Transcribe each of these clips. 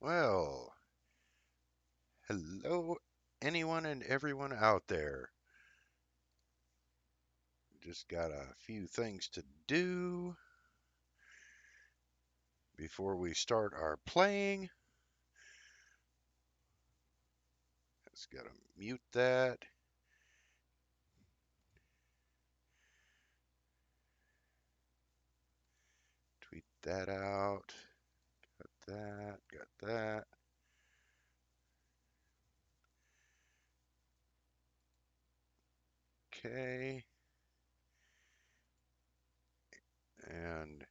Well, hello, anyone and everyone out there. Just got a few things to do before we start our playing. Just gotta mute that, tweet that out. Got that. Okay. And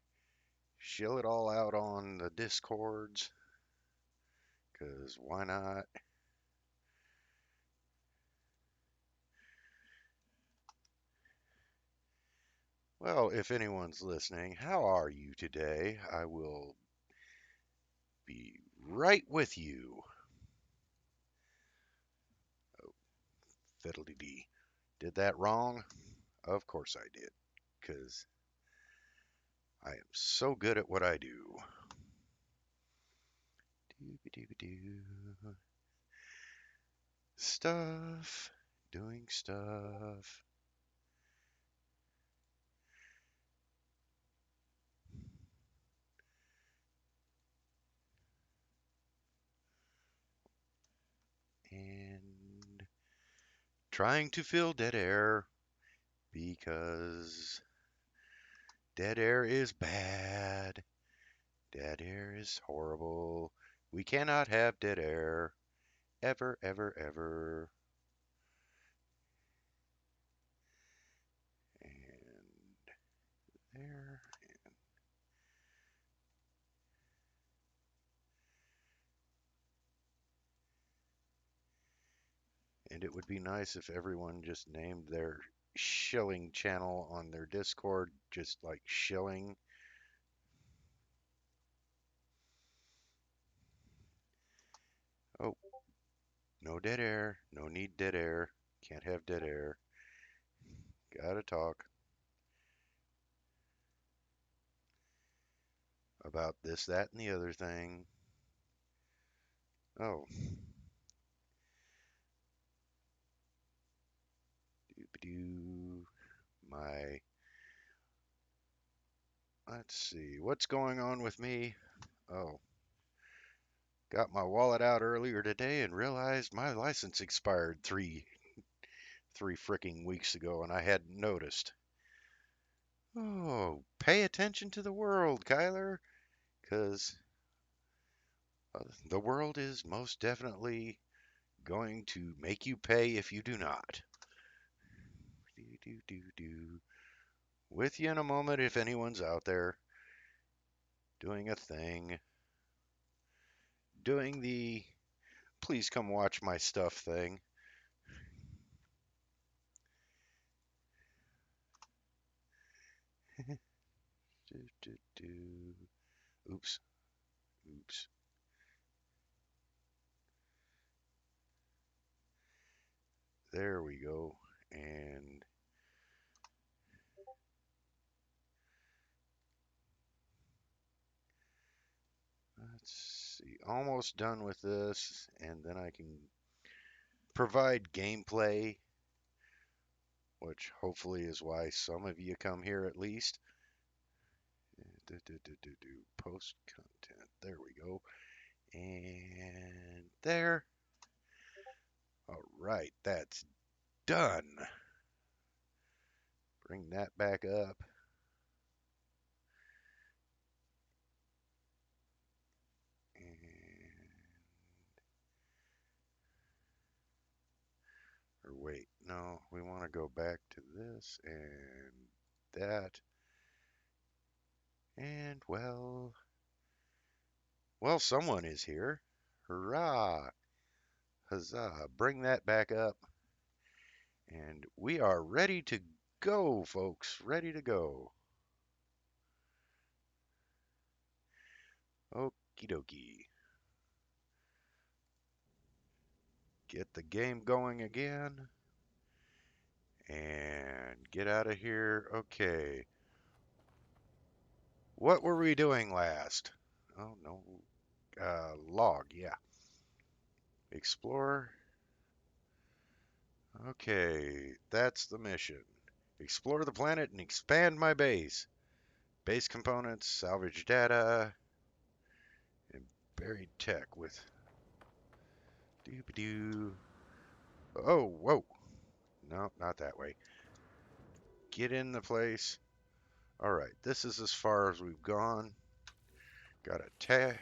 shill it all out on the Discords, because why not? Well, if anyone's listening, how are you today? I will be right with you. Fiddly dee. Did that wrong? Of course I did, because I am so good at what I do. Doo-ba-doo-ba-doo. Stuff, doing stuff. And trying to fill dead air because dead air is bad. Dead air is horrible. We cannot have dead air. Ever, ever, ever. And there. And it would be nice if everyone just named their shilling channel on their Discord just like shilling. Oh, no dead air. No need dead air. Can't have dead air. Gotta talk about this, that, and the other thing. Oh, doo my. Let's see. What's going on with me? Oh, got my wallet out earlier today and realized my license expired three fricking weeks ago and I hadn't noticed. Oh, pay attention to the world, Kyler, because the world is most definitely going to make you pay if you do not. With you in a moment if anyone's out there doing a thing, doing the please come watch my stuff thing. Oops, oops. There we go. And let's see. Almost done with this. And then I can provide gameplay, which hopefully is why some of you come here at least. Post content. There we go. And there. All right, that's done. Bring that back up. And, or wait, no, we want to go back to this and that. And well, someone is here. Hurrah! Huzzah! Bring that back up. And we are ready to go, folks. Ready to go. Okie dokie. Get the game going again. And get out of here. Okay. What were we doing last? Oh, no. log, yeah. Explore. Okay, that's the mission. Explore the planet and expand my base. Base components, salvage data, and buried tech with doo-ba-doo. Oh, whoa. No, not that way. Get in the place. All right, this is as far as we've gone. Got a tag.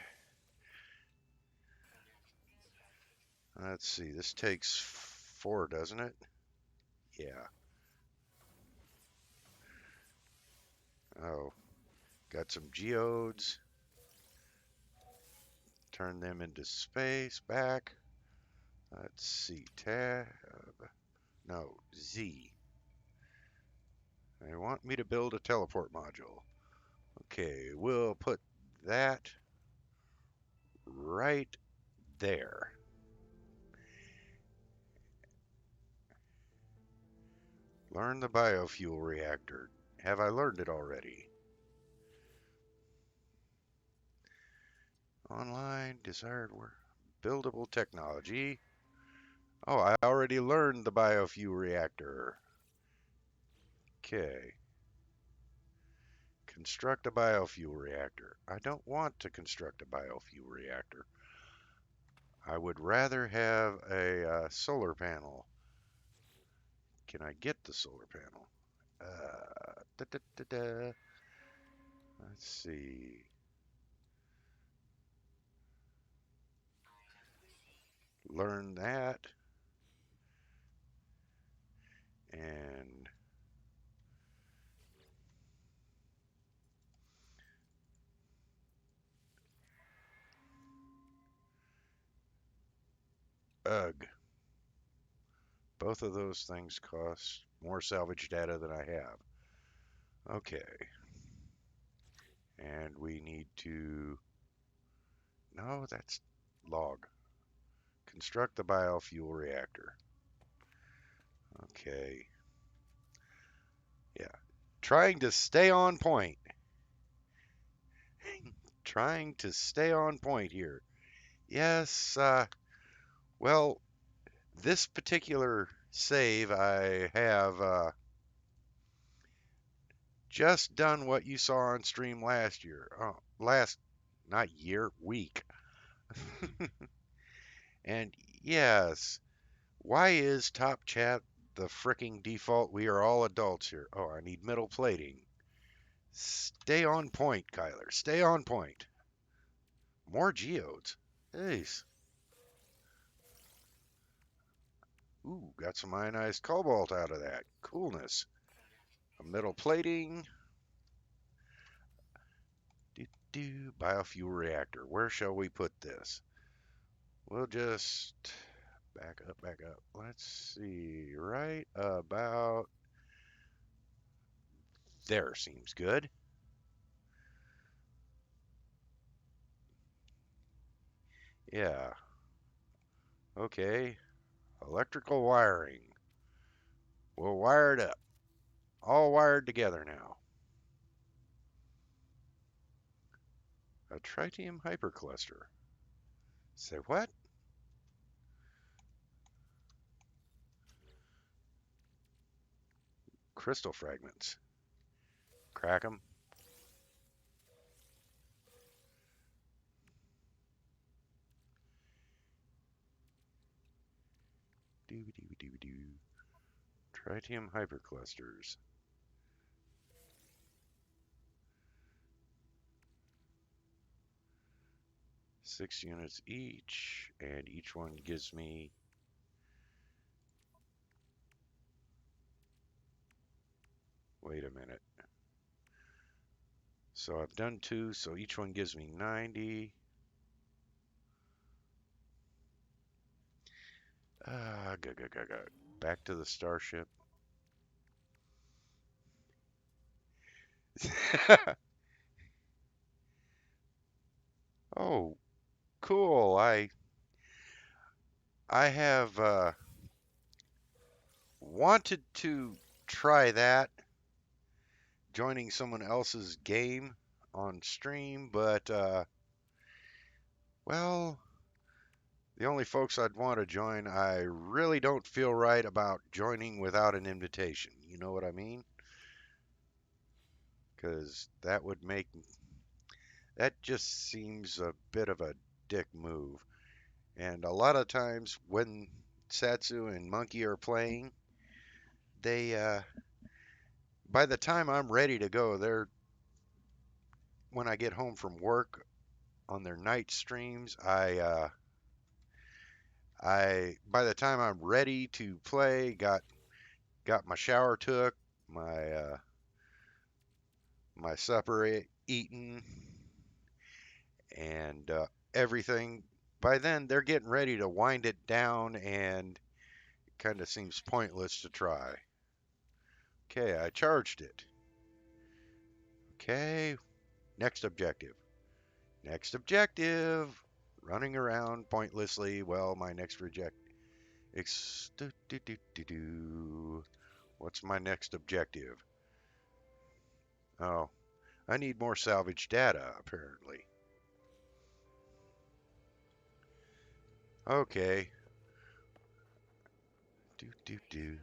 Let's see, this takes 4, doesn't it? Yeah. Oh, got some geodes. Turn them into space back. Let's see, tab. No, Z. They want me to build a teleport module. Okay, we'll put that right there. Learn the biofuel reactor. Have I learned it already? Online, desired work, buildable technology. Oh, I already learned the biofuel reactor. Okay. Construct a biofuel reactor. I don't want to construct a biofuel reactor. I would rather have a solar panel. Can I get the solar panel? Da, da, da, da. Let's see. Learn that. And ugh. Both of those things cost more salvage data than I have. Okay. And we need to... No, that's log. Construct the biofuel reactor. Okay. Yeah. Trying to stay on point. Trying to stay on point here. Yes, well, this particular save, I have just done what you saw on stream last year. Not year, week. And yes, why is Top Chat the fricking default? We are all adults here. Oh, I need metal plating. Stay on point, Kyler. Stay on point. More geodes. Nice. Ooh, got some ionized cobalt out of that. Coolness. A metal plating. Biofuel reactor. Where shall we put this? We'll just back up, back up. Let's see. Right about there seems good. Yeah. Okay. Electrical wiring. We'll wire it up. All wired together now. A tritium hypercluster. Say what? Crystal fragments. Crack them. Doo-doo-doo-doo. Tritium hyperclusters. 6 units each, and each one gives me... Wait a minute. So I've done 2, so each one gives me 90. Go. Back to the starship. Oh, cool. I have wanted to try that, joining someone else's game on stream, but Well, the only folks I'd want to join, I really don't feel right about joining without an invitation. You know what I mean? Because that just seems a bit of a dick move. And a lot of times when Satsu and Monkey are playing, they, by the time I'm ready to go, when I get home from work on their night streams, by the time I'm ready to play, got my shower took, my my supper eaten, and everything. By then, they're getting ready to wind it down, and it kind of seems pointless to try. Okay, I charged it. Okay, next objective. Next objective. Running around pointlessly. Well, my next reject. What's my next objective? Oh, I need more salvage data, apparently. Okay. Do, do, do.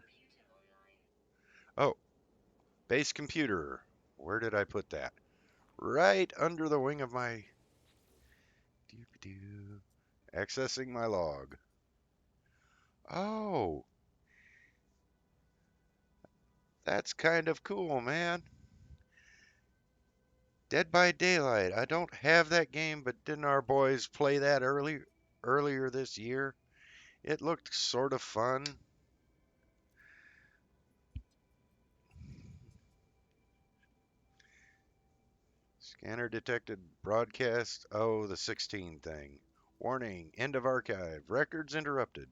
Oh, base computer. Where did I put that? Right under the wing of my. Do, do. Accessing my log. Oh, that's kind of cool, man. Dead by Daylight. I don't have that game, but didn't our boys play that earlier this year? It looked sort of fun. Scanner detected broadcast. Oh, the 16 thing. Warning, end of archive. Records interrupted.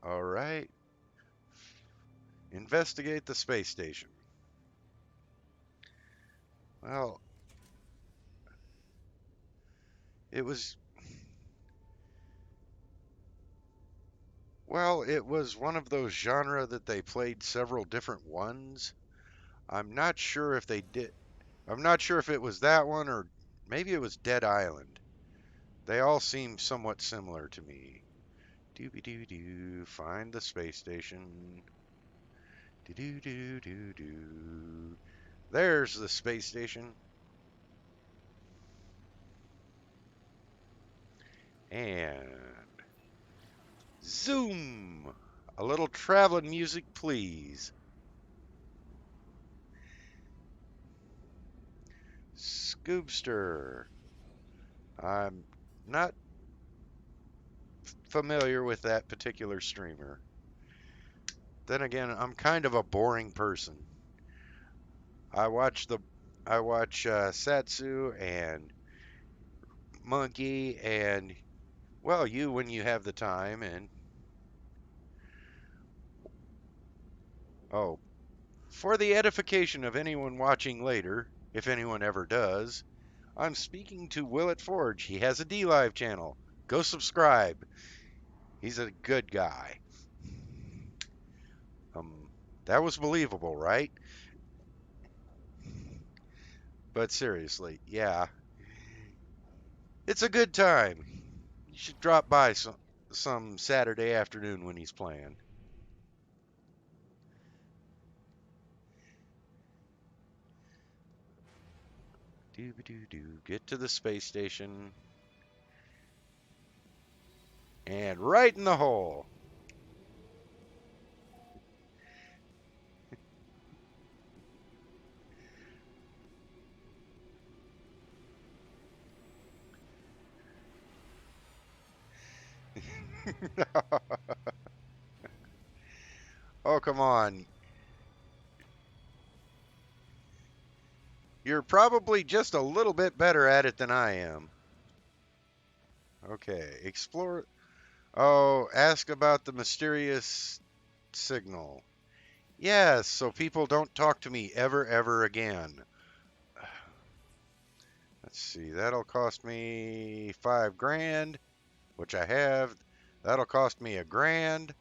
All right. Investigate the space station. Well, it was it was one of those genre that they played several different ones. I'm not sure if they did. I'm not sure if it was that one or maybe it was Dead Island. They all seem somewhat similar to me. Dooby doo doo. Find the space station. Doo doo doo doo doo. There's the space station. And zoom! A little traveling music, please. Scoobster. I'm not familiar with that particular streamer. Then again, I'm kind of a boring person. I watch the I watch Satsu and Monkey and well, you when you have the time and oh, for the edification of anyone watching later, if anyone ever does, I'm speaking to Willet Forge. He has a D Live channel. Go subscribe. He's a good guy. Um, that was believable, right? But seriously, yeah, it's a good time. You should drop by some Saturday afternoon when he's playing. Doo doo doo. Get to the space station and right in the hole. Oh, come on. You're probably just a little bit better at it than I am. Okay, explore. Oh, ask about the mysterious signal. Yes, so people don't talk to me ever again. Let's see, that'll cost me 5 grand, which I have. That'll cost me a grand.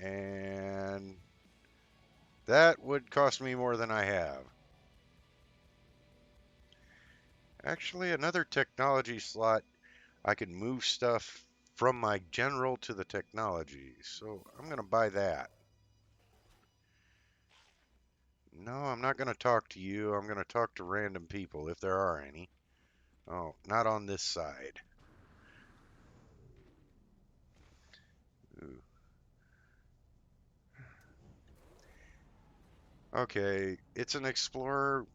And that would cost me more than I have. Actually, another technology slot, I can move stuff from my general to the technology. So I'm going to buy that. No, I'm not going to talk to you. I'm going to talk to random people if there are any. Oh, not on this side. Ooh. Okay, it's an explorer,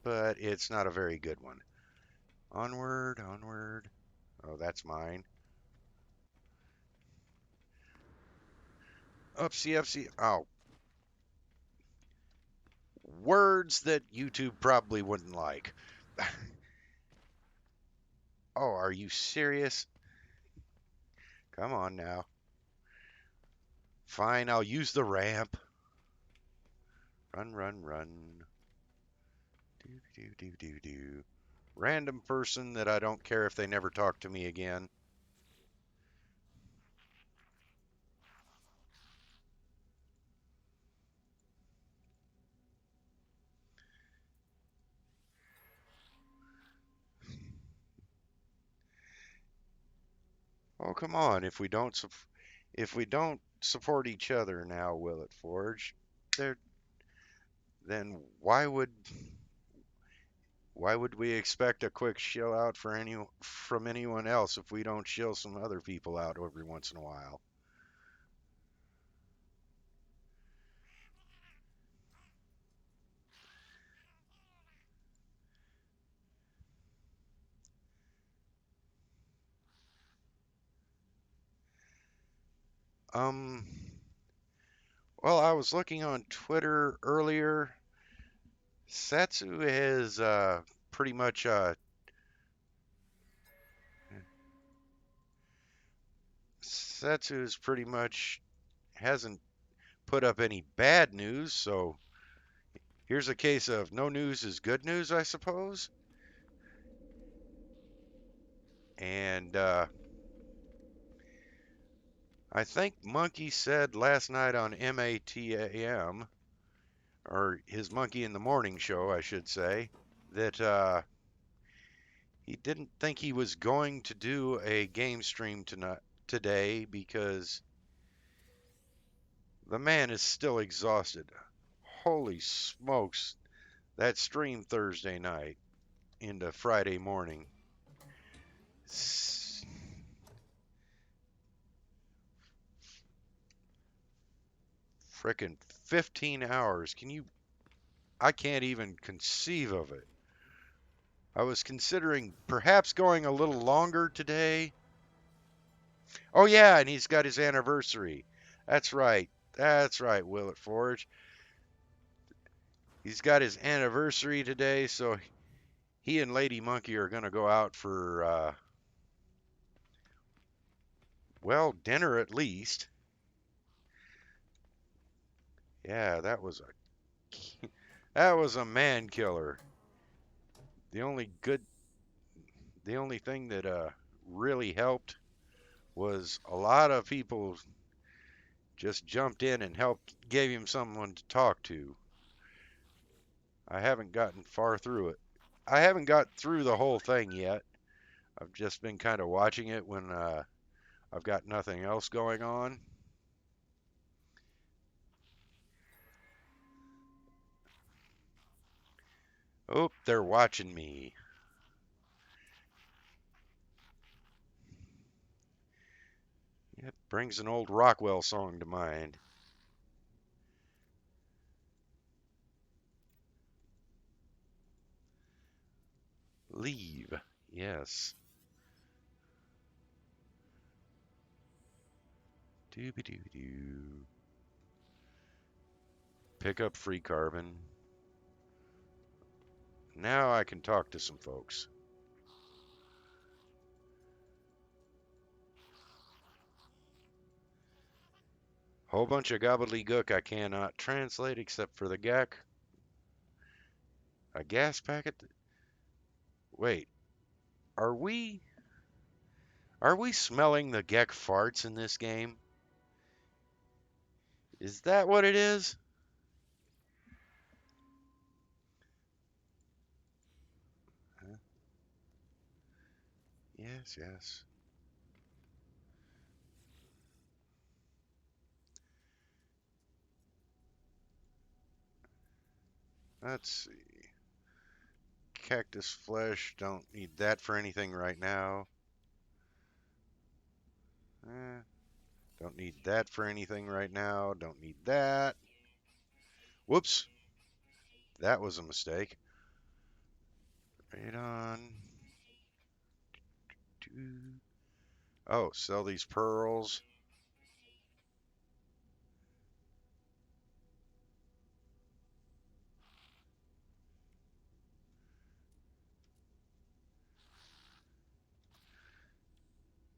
but it's not a very good one. Onward, onward. Oh, that's mine. Upsie, upsie. Oh, words that YouTube probably wouldn't like. Oh, are you serious? Come on now. Fine, I'll use the ramp. Run, run, run. Do, do, do, do, do. Random person that I don't care if they never talk to me again. Oh, come on. If we don't support each other now, Will It Forge, there then why would we expect a quick shill out for from anyone else if we don't shill some other people out every once in a while? Um, well, I was looking on Twitter earlier. Setsu has pretty much Setsu's pretty much hasn't put up any bad news, so here's a case of no news is good news, I suppose. And I think Monkey said last night on MATAM, or his Monkey in the Morning show, I should say, that he didn't think he was going to do a game stream today because the man is still exhausted. Holy smokes, that stream Thursday night into Friday morning. Frickin' 15 hours. I can't even conceive of it. I was considering perhaps going a little longer today. Oh, yeah, and he's got his anniversary. That's right. That's right, Will It Forge. He's got his anniversary today, so he and Lady Monkey are going to go out for, well, dinner at least. Yeah, that was a man killer. The only good, the only thing that really helped was a lot of people just jumped in and helped, gave him someone to talk to. I haven't gotten far through it. I haven't got through the whole thing yet. I've just been kind of watching it when I've got nothing else going on. Oh, they're watching me. It brings an old Rockwell song to mind. Leave. Yes. Dooby doo doo. Pick up free carbon. Now I can talk to some folks. Whole bunch of gobbledygook I cannot translate except for the GAC. A gas packet? Wait, are we are we smelling the Gek farts in this game? Is that what it is? Huh? Yes, yes. Let's see. Cactus flesh, don't need that for anything right now. Eh, don't need that for anything right now. Don't need that. Whoops, that was a mistake. Right on. Oh, sell these pearls.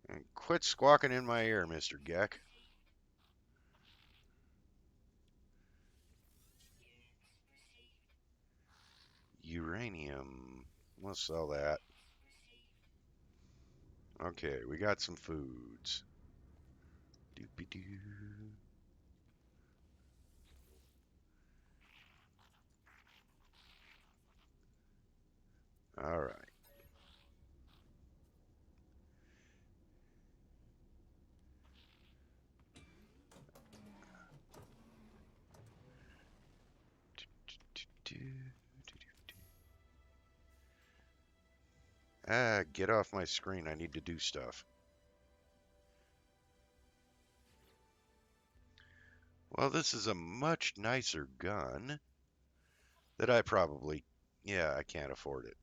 And quit squawking in my ear, Mr. Geck. Uranium. We'll sell that. Okay, we got some foods. Doopy-doo. All right. Ah, get off my screen. I need to do stuff. Well, this is a much nicer gun that I probably, yeah, I can't afford it.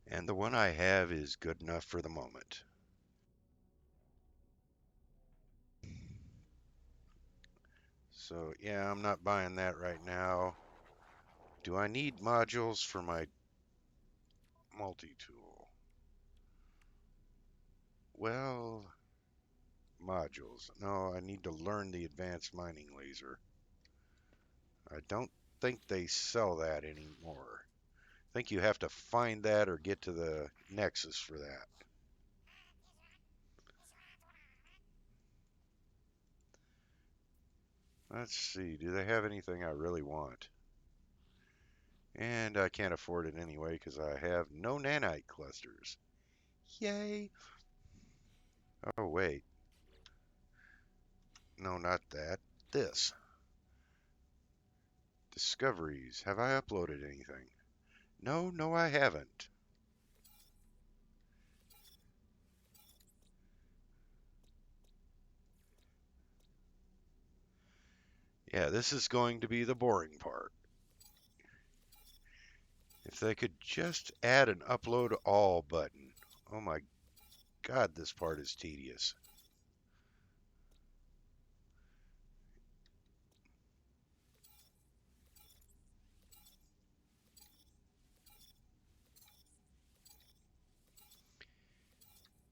And the one I have is good enough for the moment. So, yeah, I'm not buying that right now. Do I need modules for my multi-tool? Well, modules. No, I need to learn the advanced mining laser. I don't think they sell that anymore. I think you have to find that or get to the Nexus for that. Let's see, do they have anything I really want? And I can't afford it anyway because I have no nanite clusters. Yay! Oh, wait. No, not that. This. Discoveries. Have I uploaded anything? No, no, I haven't. Yeah, this is going to be the boring part. If they could just add an upload all button. Oh my god, this part is tedious.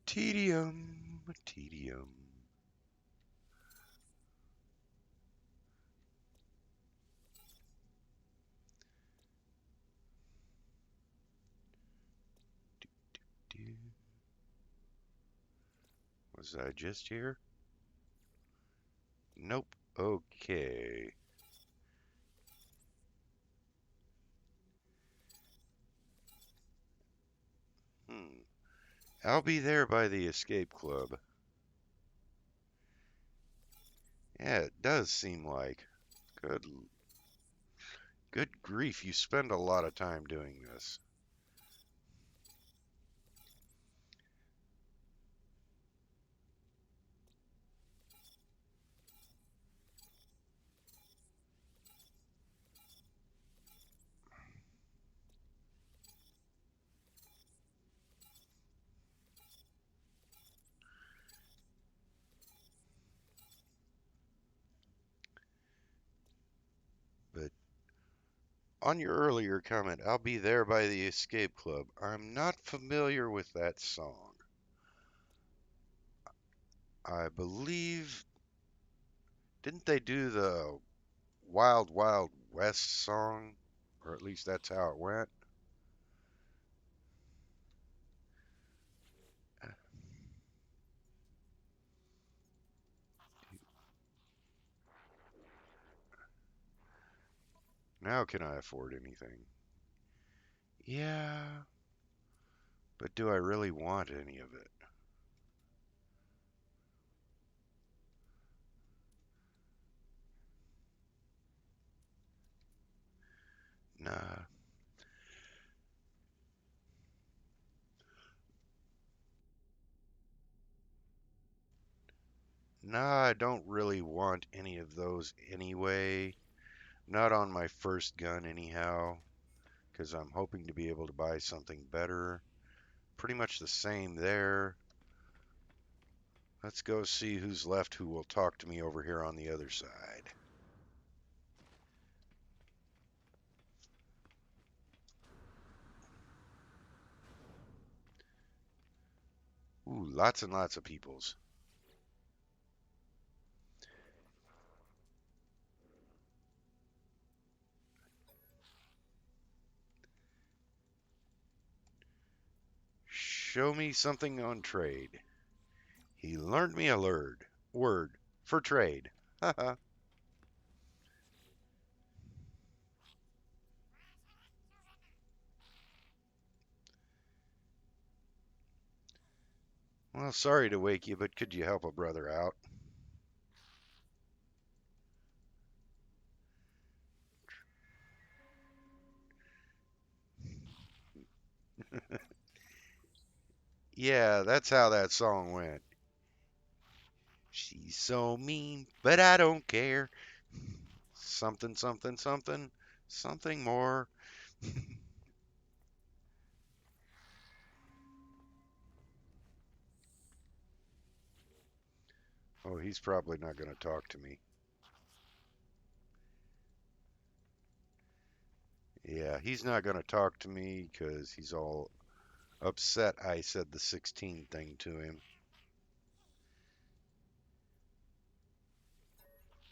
Tedium, tedium. Was I just here? Nope. Okay. Hmm. I'll be there by the escape club. Yeah, it does seem like. Good, good grief, you spend a lot of time doing this. But on your earlier comment, I'll be there by the escape club. I'm not familiar with that song. I believe, didn't they do the Wild Wild West song? Or at least that's how it went. Now can I afford anything? Yeah, but do I really want any of it? Nah. Nah, I don't really want any of those anyway. Not on my first gun, anyhow, because I'm hoping to be able to buy something better. Pretty much the same there. Let's go see who's left who will talk to me over here on the other side. Ooh, lots and lots of peoples. Show me something on trade. He learned me a word for trade. Haha. Well, sorry to wake you, but could you help a brother out? Yeah, that's how that song went. She's so mean, but I don't care. Something, something, something, something more. Oh, he's probably not going to talk to me. Yeah, he's not going to talk to me because he's all upset I said the 16 thing to him.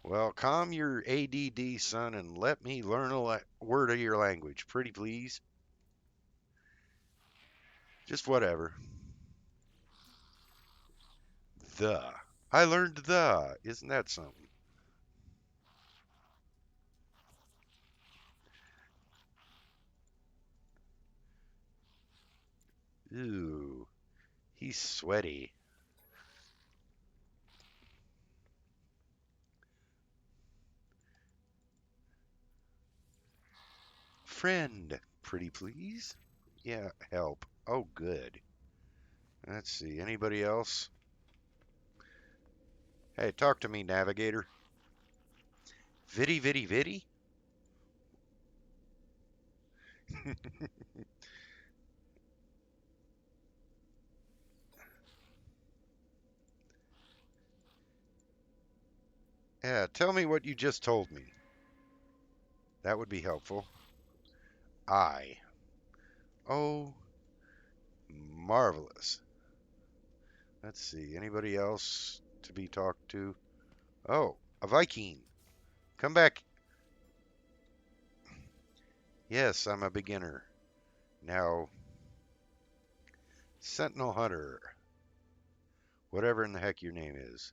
Well, calm your ADD, son, and let me learn a word of your language, pretty please. Just whatever. The. I learned the. Isn't that something? Ooh, he's sweaty. Friend, pretty please. Yeah, help. Oh, good. Let's see. Anybody else? Hey, talk to me, navigator. Viddy, viddy, viddy? Yeah, tell me what you just told me. That would be helpful. I. Oh, marvelous. Let's see. Anybody else to be talked to? Oh, a Viking. Come back. Yes, I'm a beginner. Now, Sentinel Hunter. Whatever in the heck your name is.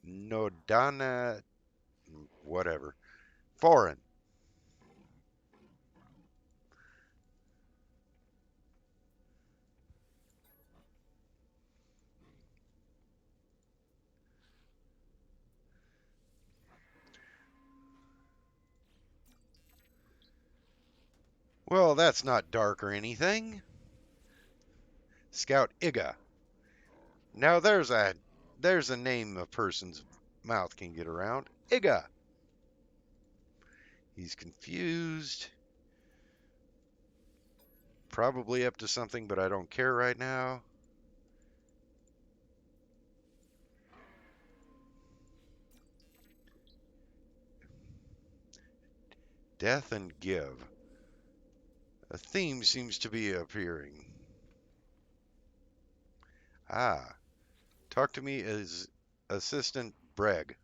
Nodana. Whatever. Foreign. Well, that's not dark or anything. Scout Iga. Now there's a name a person's mouth can get around. Iga. He's confused. Probably up to something, but I don't care right now. Death and give. A theme seems to be appearing. Ah, talk to me as Assistant Breg.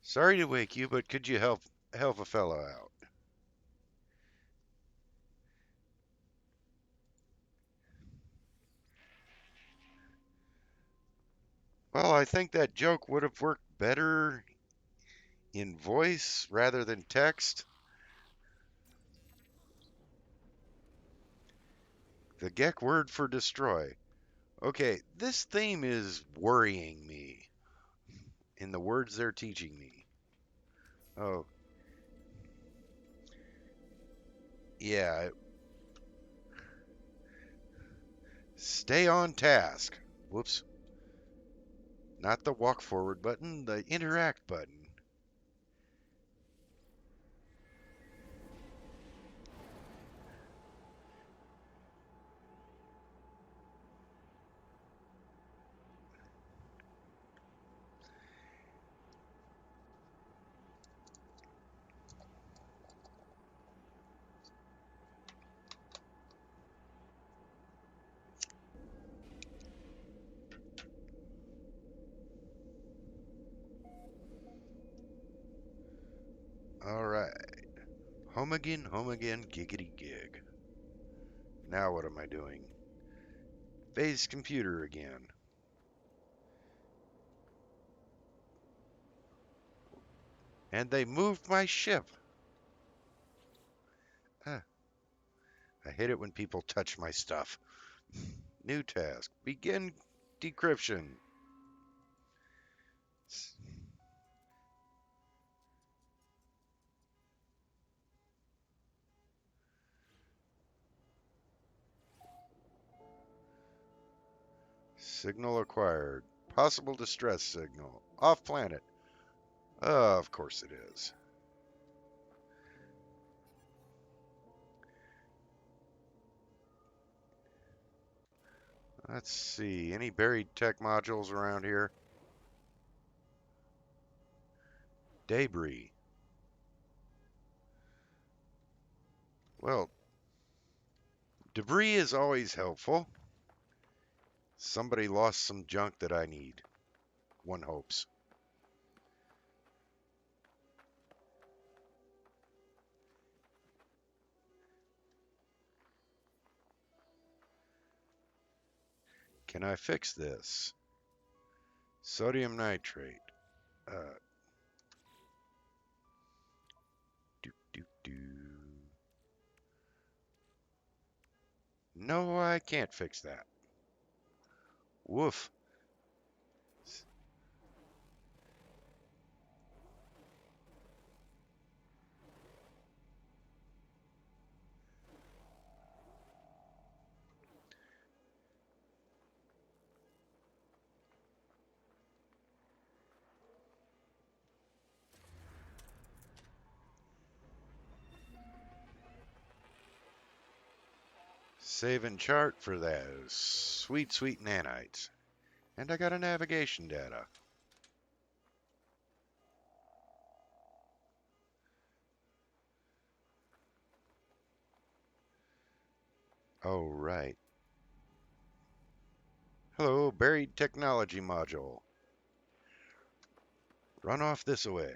Sorry to wake you, but could you help a fellow out? Well, I think that joke would have worked better in voice rather than text. The Gek word for destroy. Okay, this theme is worrying me in the words they're teaching me. Oh, yeah, stay on task. Whoops, not the walk forward button, the interact button. All right, home again, giggity gig. Now what am I doing? Phase computer again. And they moved my ship. Ah, I hate it when people touch my stuff. New task. Begin decryption. Signal acquired. Possible distress signal. Off planet. Of course it is. Let's see. Any buried tech modules around here? Debris. Well, debris is always helpful. Somebody lost some junk that I need. One hopes. Can I fix this? Sodium nitrate. Uh, do, do, do. No, I can't fix that. Woof. Save and chart for those sweet, sweet nanites. And I got a navigation data. Oh, right. Hello, buried technology module. Run off this away.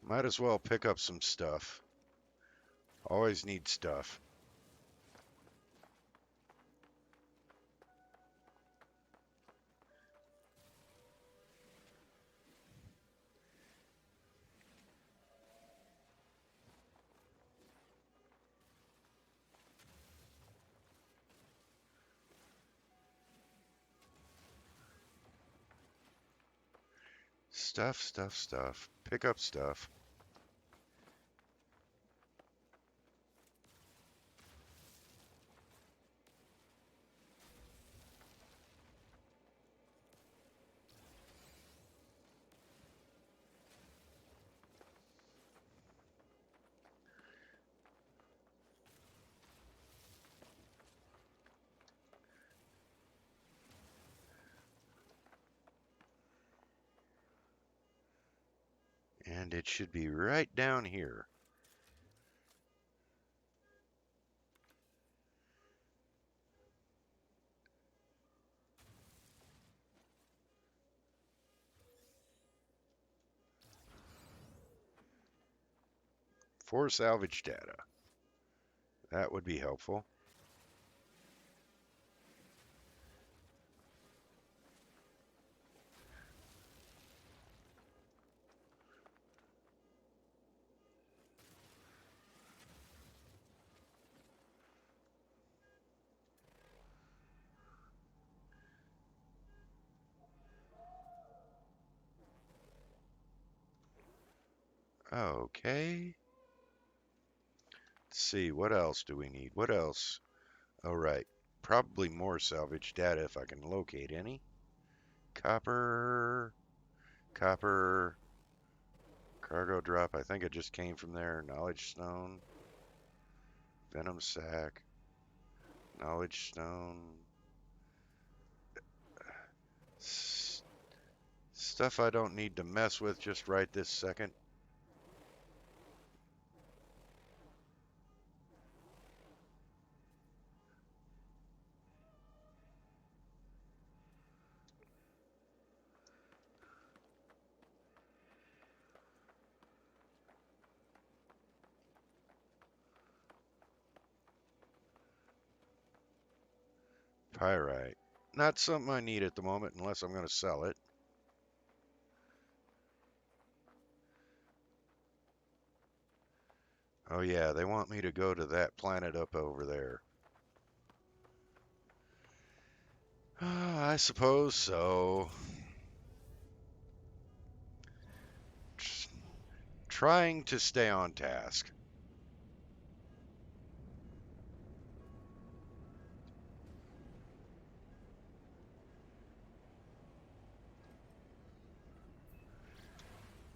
Might as well pick up some stuff. Always need stuff. Stuff, stuff, stuff. Pick up stuff. And it should be right down here. For salvage data. That would be helpful. Okay. Let's see, what else do we need? What else? All right. Probably more salvage data if I can locate any. Copper, copper, cargo drop. I think it just came from there. Knowledge stone, venom sac, knowledge stone. Stuff I don't need to mess with just right this second. Pyrite. Not something I need at the moment unless I'm going to sell it. Oh yeah, they want me to go to that planet up over there. I suppose so. Trying to stay on task.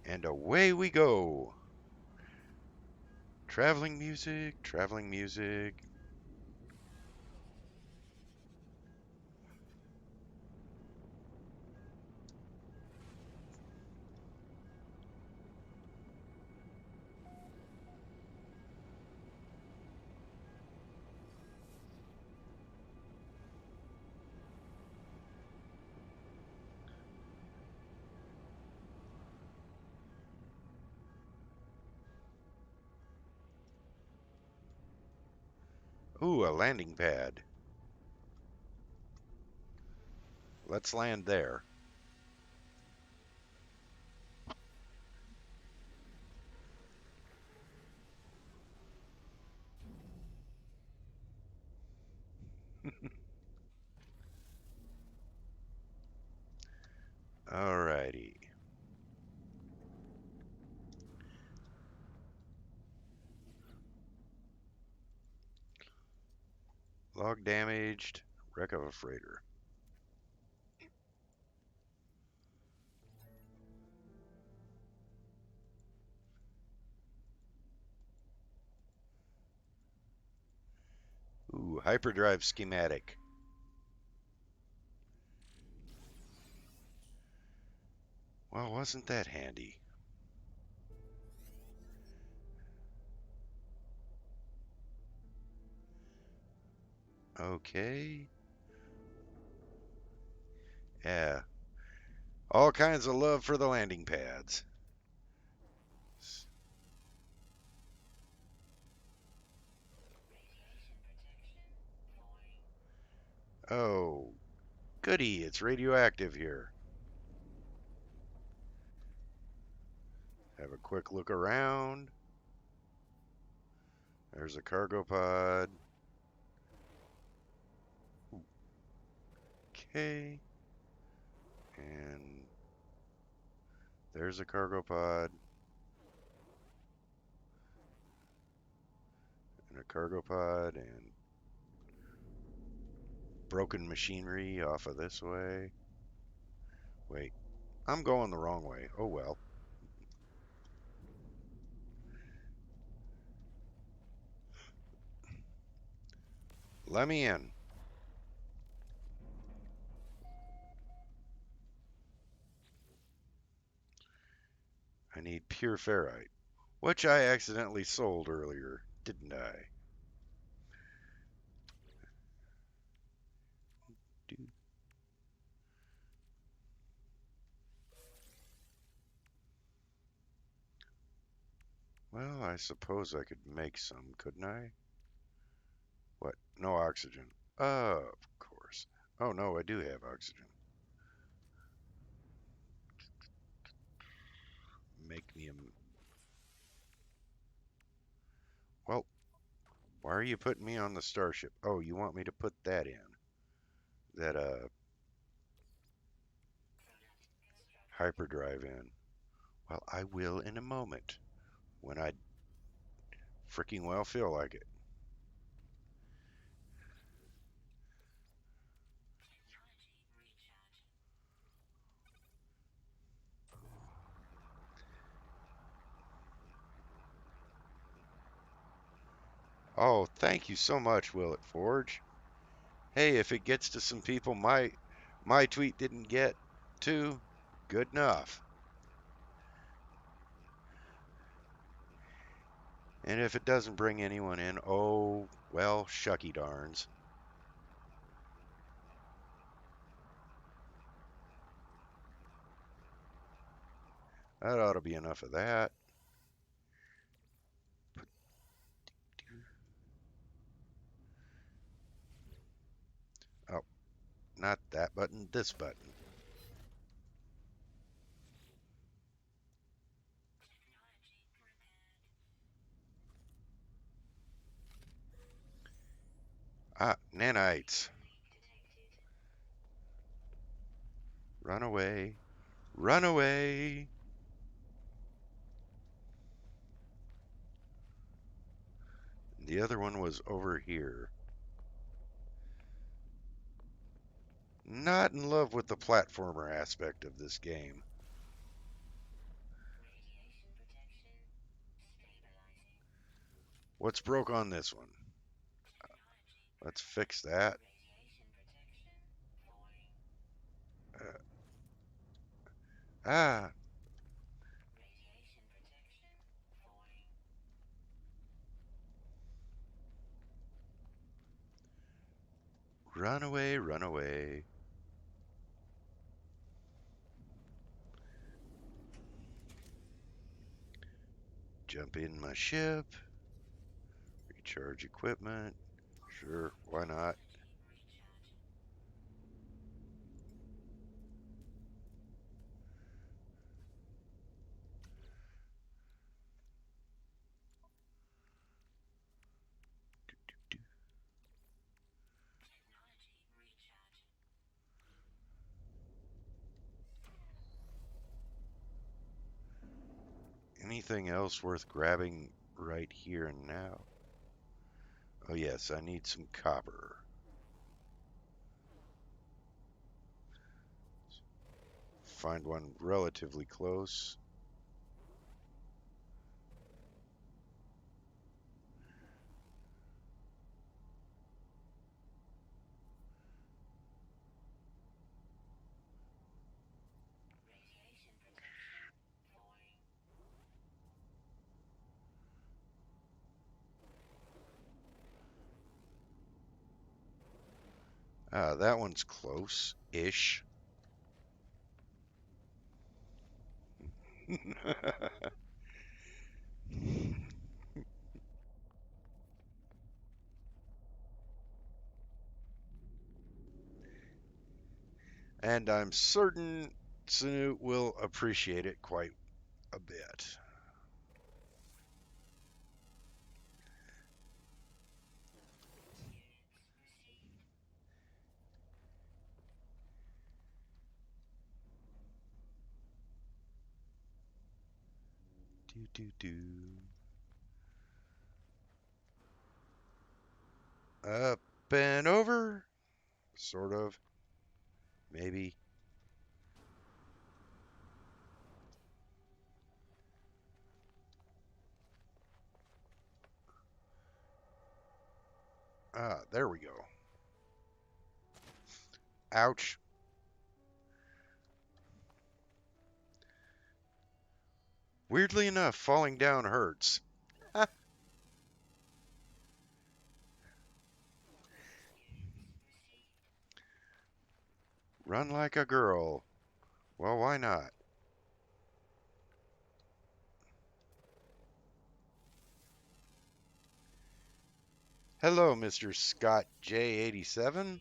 And away we go. Traveling music, traveling music. Ooh, a landing pad. Let's land there. Alrighty. Log damaged. Wreck of a freighter. Ooh, hyperdrive schematic. Well, wasn't that handy? Okay. Yeah. All kinds of love for the landing pads. Oh, goody, it's radioactive here. Have a quick look around. There's a cargo pod. Okay. And there's a cargo pod. And a cargo pod and broken machinery off of this way. Wait, I'm going the wrong way. Oh well. Let me in. I need pure ferrite, which I accidentally sold earlier, didn't I? Well, I suppose I could make some, couldn't I? What? No oxygen. Of course. Oh no, I do have oxygen. Make me a... Well, why are you putting me on the starship? Oh, you want me to put that in. That, hyperdrive in. Well, I will in a moment. When I freaking well feel like it. Oh, thank you so much, Will It Forge. Hey, if it gets to some people my tweet didn't get to, good enough. And if it doesn't bring anyone in, oh, well, shucky darns. That ought to be enough of that. Oh, not that button, this button. Ah, nanites. Run away. Run away. The other one was over here. Not in love with the platformer aspect of this game. What's broke on this one? Let's fix that. Uh, ah, run away, run away. Jump in my ship. Recharge equipment. Sure, why not? Anything else worth grabbing right here and now? Oh yes, I need some copper. Find one relatively close. Ah, that one's close-ish. And I'm certain Sanu will appreciate it quite a bit. Do do do. Up and over, sort of, maybe. Ah, there we go. Ouch. Weirdly enough, falling down hurts. Run like a girl. Well, why not? Hello, Mr. Scott J87.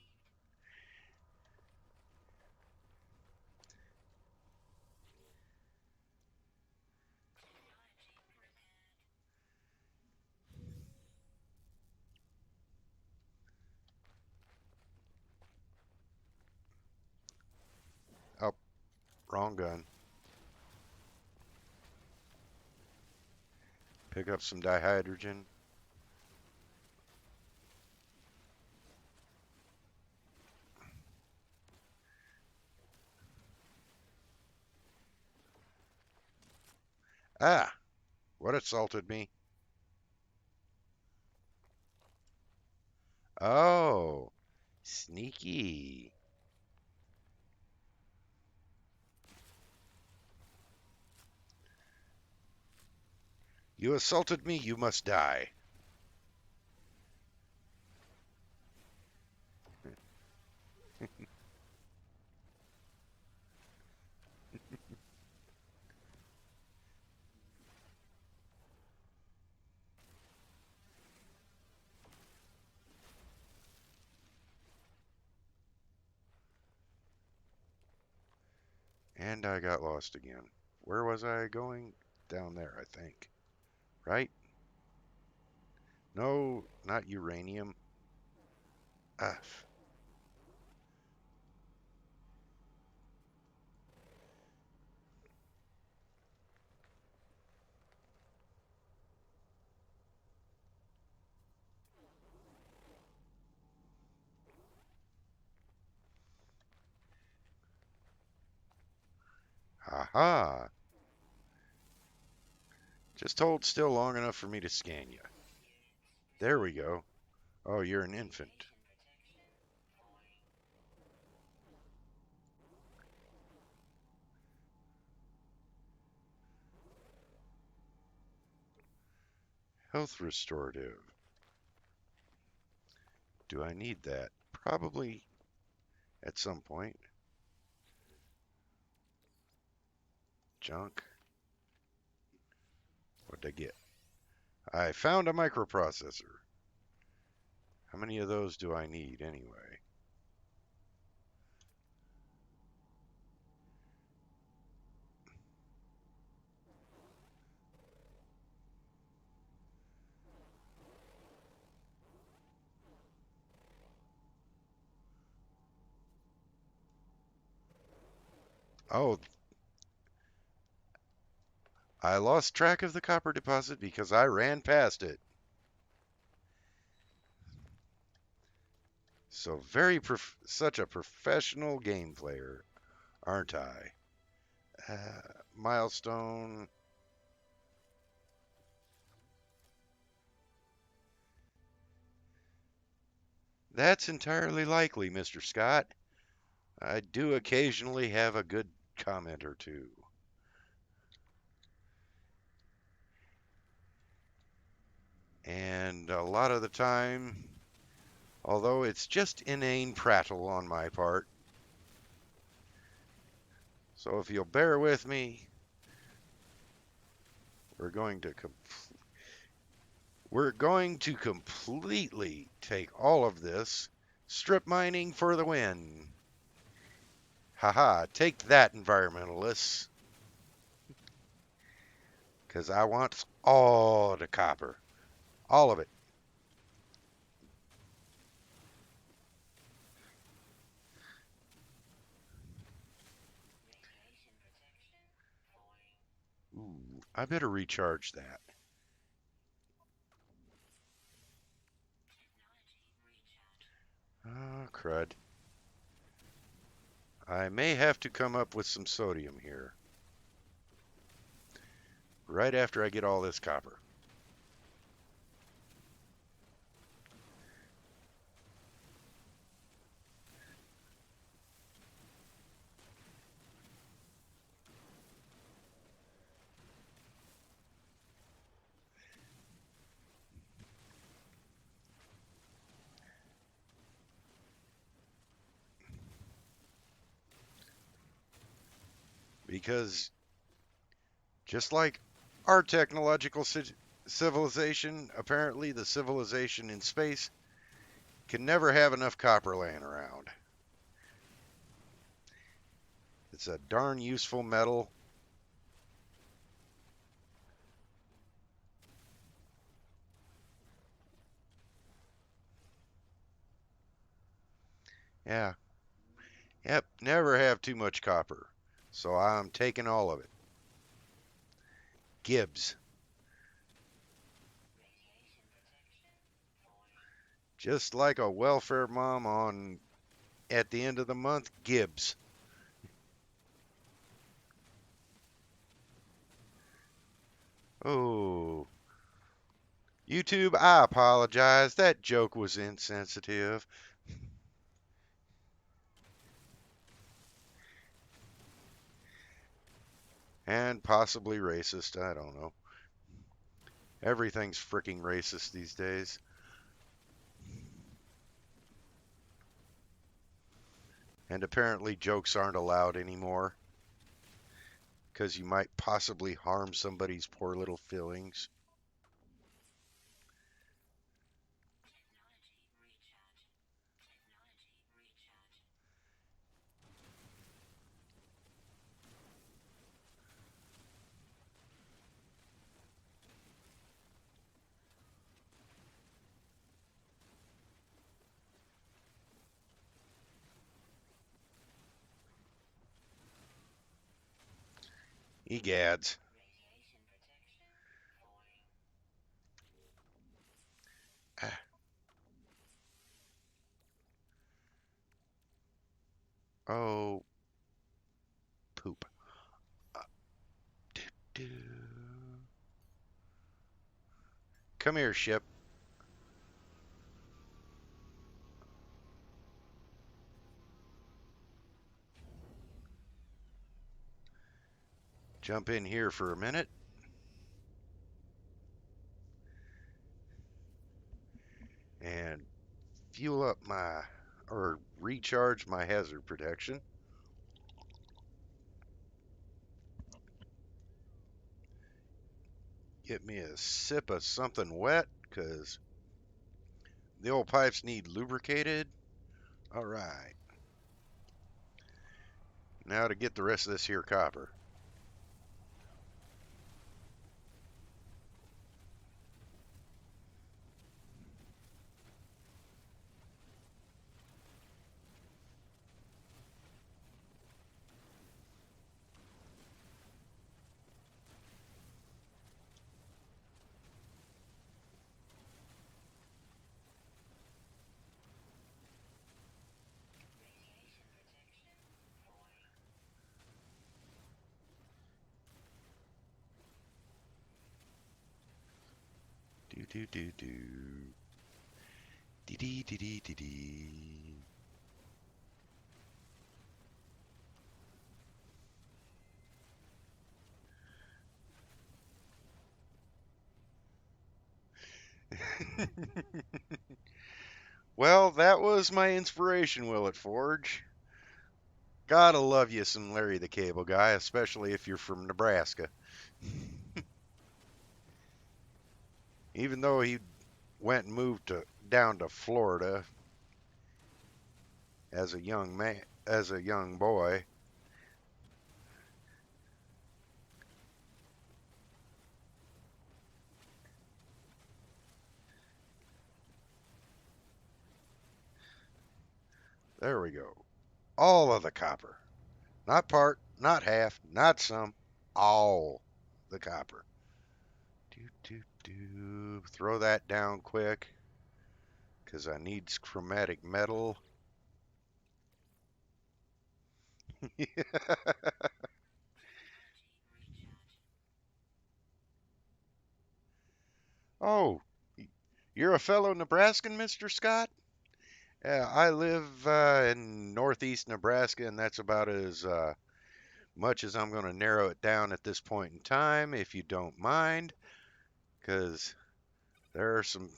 Oh, wrong gun. Pick up some dihydrogen. Ah, what assaulted me? Oh, sneaky. You assaulted me, you must die. And I got lost again. Where was I going? Down there, I think. Right? No, not uranium. Ah, haha. Just hold still long enough for me to scan you. There we go. Oh, you're an infant. Health restorative. Do I need that? Probably at some point. Junk. What'd I get? I found a microprocessor. How many of those do I need anyway? Oh, I lost track of the copper deposit because I ran past it. So such a professional game player, aren't I? Milestone. That's entirely likely, Mr. Scott. I do occasionally have a good comment or two. And a lot of the time, although it's just inane prattle on my part, so if you'll bear with me, we're going to completely take all of this strip mining for the win. Haha, take that, environmentalists, because I want all the copper, all of it. Ooh, I better recharge that. Ah, crud. I may have to come up with some sodium here right after I get all this copper. Because just like our technological civilization, apparently the civilization in space, can never have enough copper laying around. It's a darn useful metal. Yeah. Yep. Never have too much copper. So I'm taking all of it. Gibbs. Just like a welfare mom on at the end of the month, Gibbs. Oh, YouTube, I apologize. That joke was insensitive and possibly racist. I don't know. Everything's freaking racist these days. And apparently, jokes aren't allowed anymore because you might possibly harm somebody's poor little feelings. Egads. Ah, oh, poop. Uh, do. Come here, ship. Jump in here for a minute and fuel up my, or recharge my hazard protection. Get me a sip of something wet, because the old pipes need lubricated. All right. Now to get the rest of this here copper. Do do do do. Dee dee dee dee dee dee. Well, that was my inspiration, Willet Forge. Gotta love you some Larry the Cable Guy, especially if you're from Nebraska. Even though he went and moved down to Florida as a young man, as a young boy. There we go. All of the copper. Not part, not half, not some, all the copper. Do, do, do. Throw that down quick because I need chromatic metal. Oh, you're a fellow Nebraskan, Mr. Scott? Yeah, I live in northeast Nebraska, and that's about as much as I'm going to narrow it down at this point in time, if you don't mind, because there are some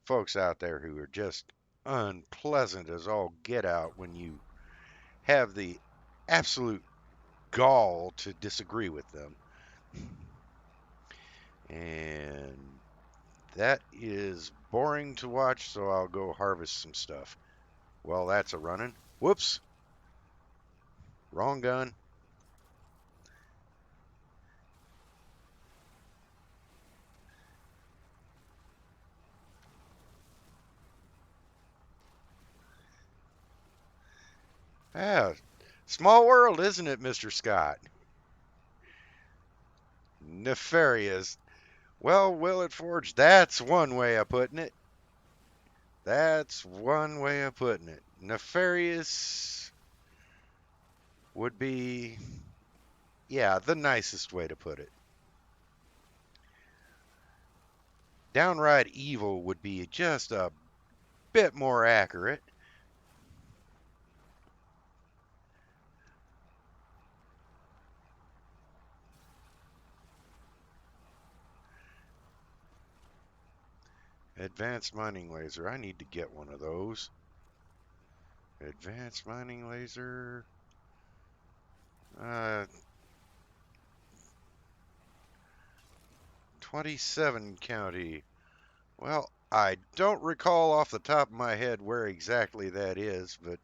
folks out there who are just unpleasant as all get out when you have the absolute gall to disagree with them. And that is boring to watch, so I'll go harvest some stuff. Well, that's a running. Whoops, wrong gun. Ah, small world, isn't it, Mr. Scott? Nefarious. Well, Willett Forge, that's one way of putting it. That's one way of putting it. Nefarious would be, yeah, the nicest way to put it. Downright evil would be just a bit more accurate. Advanced mining laser. I need to get one of those. Advanced mining laser. Uh, 27 county. Well, I don't recall off the top of my head where exactly that is, but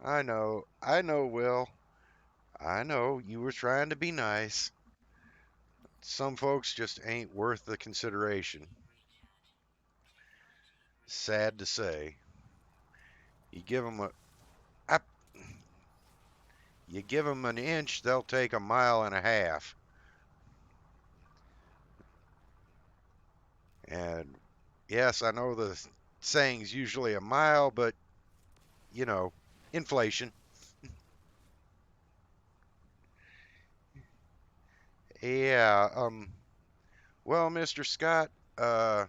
I know, Will. I know you were trying to be nice. Some folks just ain't worth the consideration. Sad to say. You give them a, up- you give them an inch, they'll take a mile and a half. And yes, I know the saying's usually a mile, but you know, inflation. Yeah. Well, Mr. Scott, uh,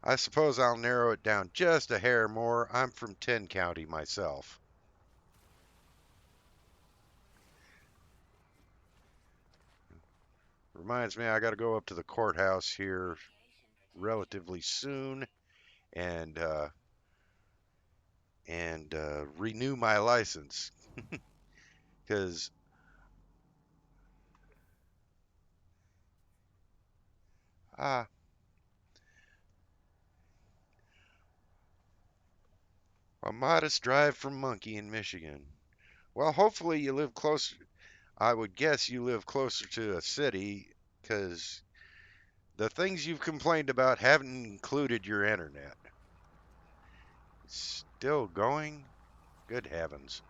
I suppose I'll narrow it down just a hair more. I'm from 10 County myself. Reminds me, I got to go up to the courthouse here relatively soon and renew my license because ah, a modest drive from Monkey in Michigan. Well, hopefully you live closer. I would guess you live closer to a city because the things you've complained about haven't included your internet. Still going? Good heavens.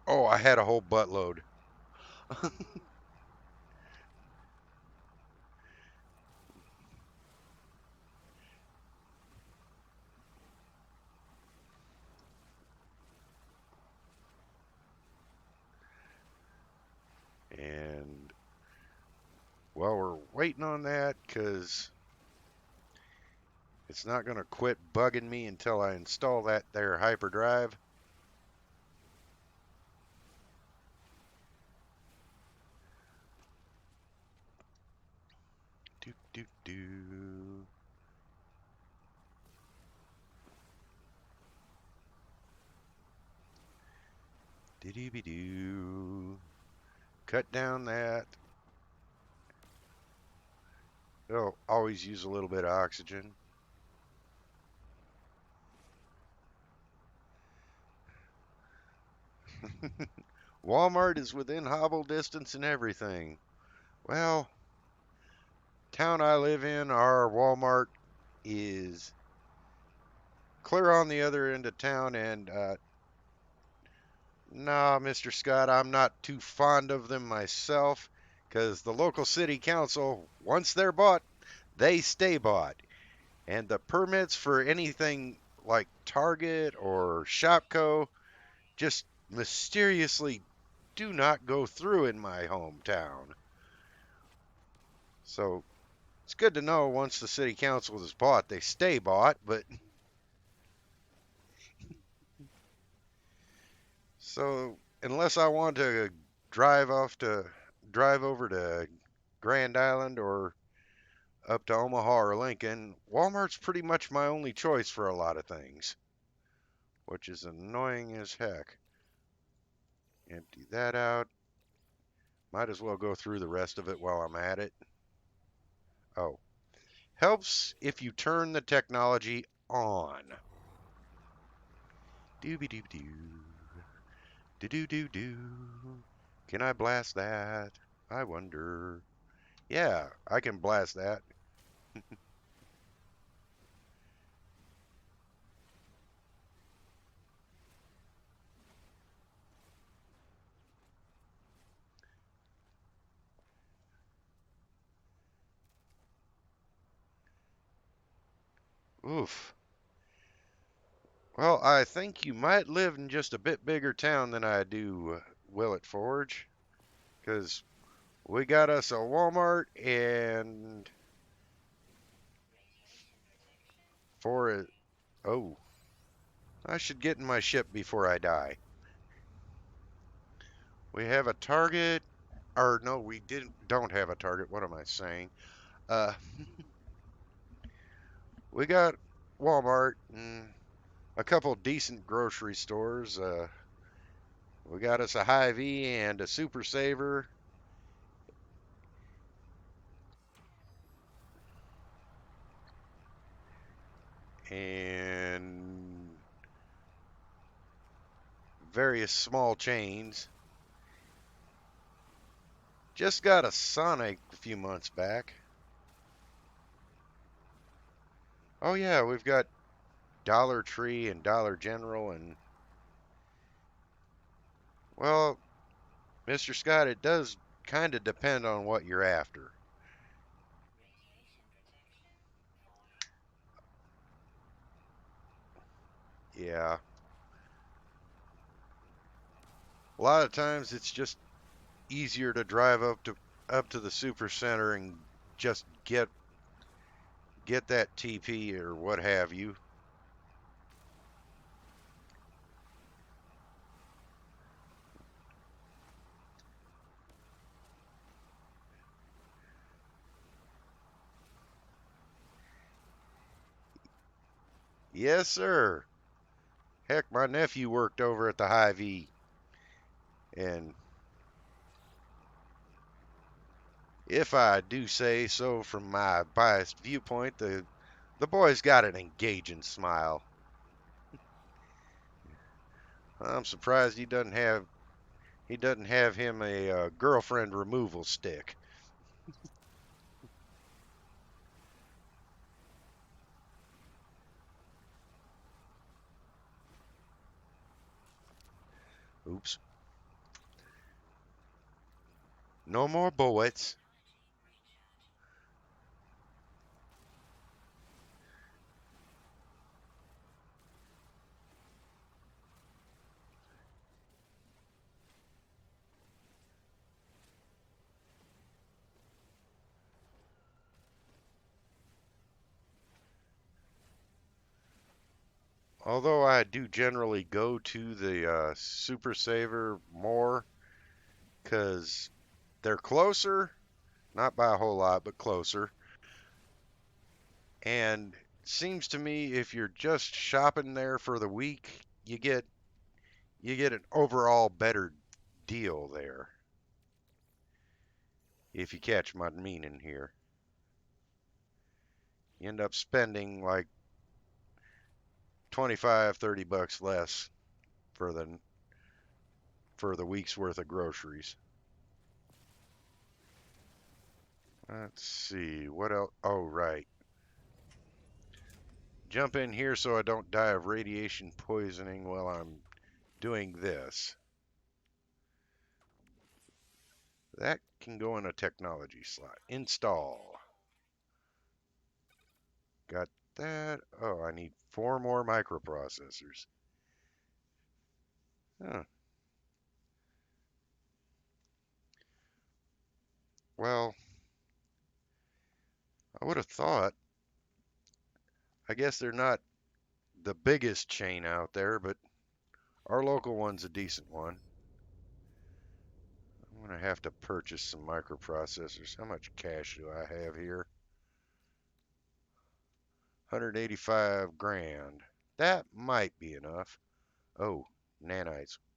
Oh, I had a whole buttload. And, well, we're waiting on that because it's not going to quit bugging me until I install that there hyperdrive. Do, do, do. Diddy-be-doo. Cut down that. Oh, always use a little bit of oxygen. Walmart is within hobble distance and everything. Well, town I live in, our Walmart is clear on the other end of town, and nah, Mr. Scott, I'm not too fond of them myself, because the local city council, once they're bought, they stay bought. And the permits for anything like Target or Shopko just mysteriously do not go through in my hometown. So it's good to know once the city council is bought, they stay bought, but so unless I want to drive off to drive over to Grand Island or up to Omaha or Lincoln, Walmart's pretty much my only choice for a lot of things, which is annoying as heck. Empty that out. Might as well go through the rest of it while I'm at it. Oh, helps if you turn the technology on. Dooby doo doo. Do do do do. Can I blast that? I wonder. Yeah, I can blast that. Oof. Well, I think you might live in just a bit bigger town than I do, Willett Forge, because we got us a Walmart and for it. Oh, I should get in my ship before I die. We have a Target, or no, we don't have a Target. What am I saying? Uh, we got Walmart and a couple decent grocery stores. We got us a Hy-Vee and a Super Saver and various small chains. Just got a Sonic a few months back. Oh yeah, we've got Dollar Tree and Dollar General and well, Mr. Scott, it does kind of depend on what you're after. Yeah. A lot of times it's just easier to drive up to the super center and just get that TP or what have you. Yes, sir. Heck, my nephew worked over at the Hy-Vee, and if I do say so from my biased viewpoint, the boy's got an engaging smile. I'm surprised he doesn't have him a girlfriend removal stick. Oops. No more bullets. Although I do generally go to the Super Saver more because they're closer, not by a whole lot, but closer. And seems to me if you're just shopping there for the week, you get an overall better deal there. If you catch my meaning here, you end up spending like 25, 30 bucks less for the week's worth of groceries. Let's see, what else? Oh, right. Jump in here so I don't die of radiation poisoning while I'm doing this. That can go in a technology slot. Install. Got that. Oh, I need 4 more microprocessors. Huh. Well, I would have thought. I guess they're not the biggest chain out there, but our local one's a decent one. I'm going to have to purchase some microprocessors. How much cash do I have here? 185 grand. That might be enough. Oh, nanites.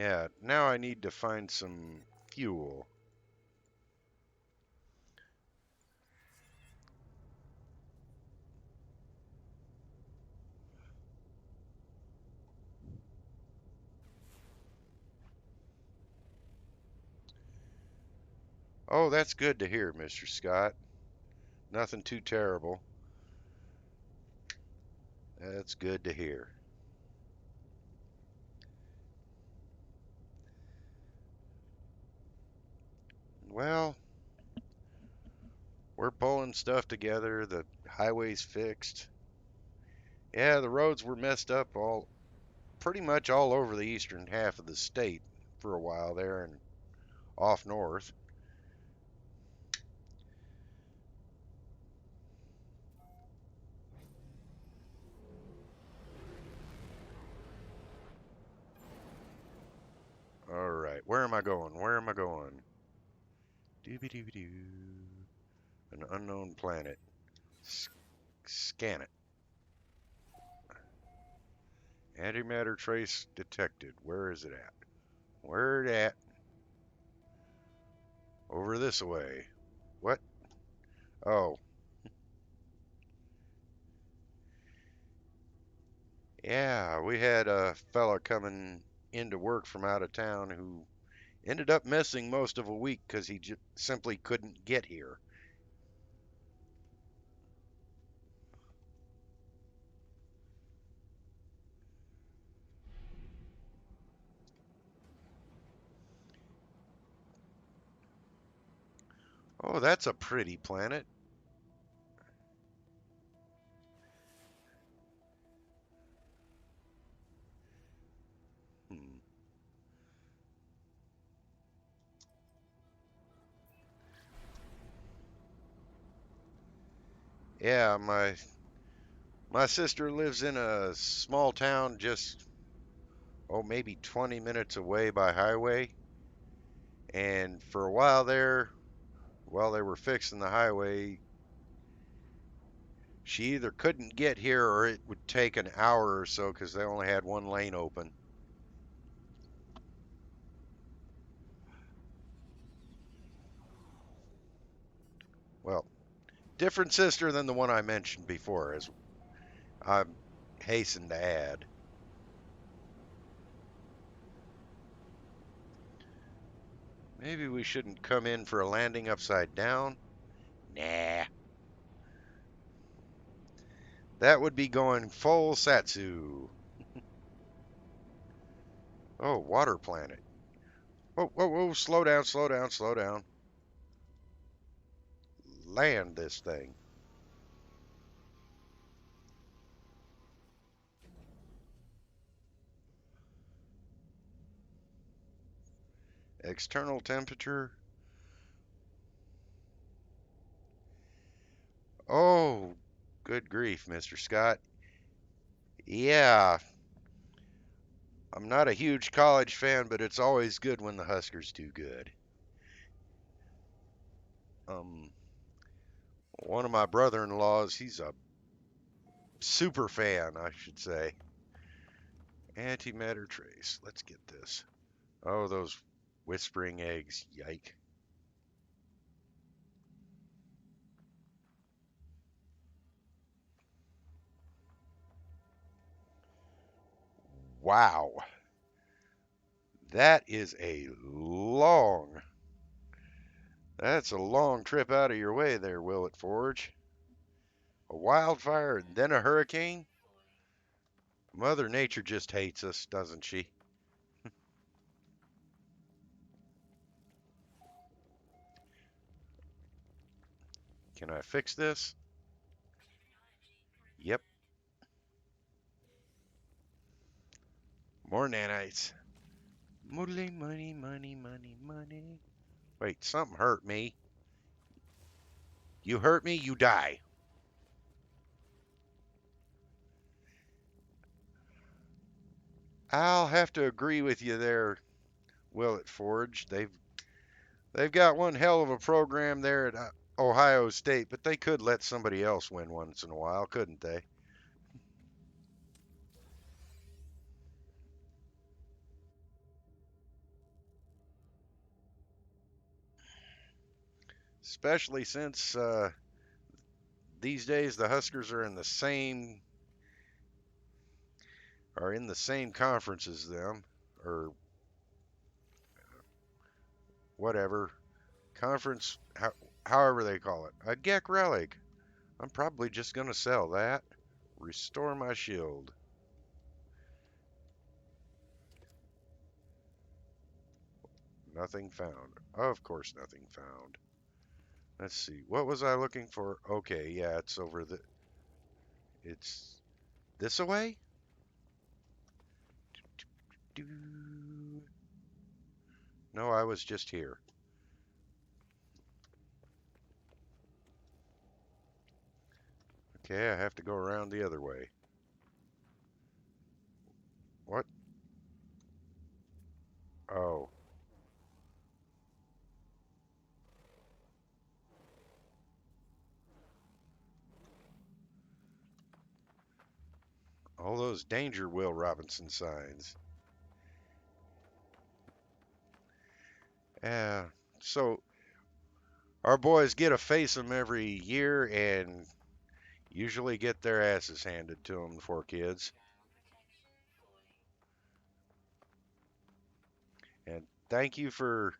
Yeah, now I need to find some fuel. Oh, that's good to hear, Mr. Scott. Nothing too terrible. That's good to hear. Well, we're pulling stuff together. The highway's fixed. Yeah, the roads were messed up all pretty much all over the eastern half of the state for a while there and off north. All right, where am I going? Where am I going? Dooby dooby doo. An unknown planet. Scan it. Antimatter trace detected. Where is it at? Where it at? Over this way. What? Oh, yeah, we had a fella coming into work from out of town who ended up missing most of a week because he simply couldn't get here. Oh, that's a pretty planet. Hmm. Yeah, my sister lives in a small town just maybe 20 minutes away by highway. And for a while there, while they were fixing the highway, she either couldn't get here or it would take an hour or so because they only had one lane open. Well, different sister than the one I mentioned before, as I hasten to add. Maybe we shouldn't come in for a landing upside down. Nah, that would be going full Satsu. Oh, water planet. Whoa, whoa, whoa, slow down, slow down, slow down. Land this thing. External temperature. Oh, good grief, Mr. Scott. Yeah, I'm not a huge college fan, but it's always good when the Huskers do good. Um, One of my brother-in-laws, he's a super fan, I should say. Antimatter trace. Let's get this. Oh, those whispering eggs. Yike. Wow. That is that's a long trip out of your way there, Willett Forge. A wildfire and then a hurricane? Mother Nature just hates us, doesn't she? Can I fix this? Yep. More nanites. Money, money, money, money, money. Wait, something hurt me. You hurt me, you die. I'll have to agree with you there, Willett Forge. They've got one hell of a program there at Ohio State, but they could let somebody else win once in a while, couldn't they? especially since these days the Huskers are in the same conference as them, or whatever conference, however they call it. A Gek Relic. I'm probably just gonna sell that. Restore my shield. Nothing found. Of course, nothing found. Let's see. What was I looking for? Okay, yeah, it's over the. It's this away? No, I was just here. Okay, I have to go around the other way. What? Oh. All those danger Will Robinson signs. Yeah. So our boys get to face them every year and usually get their asses handed to them, the four kids. And thank you for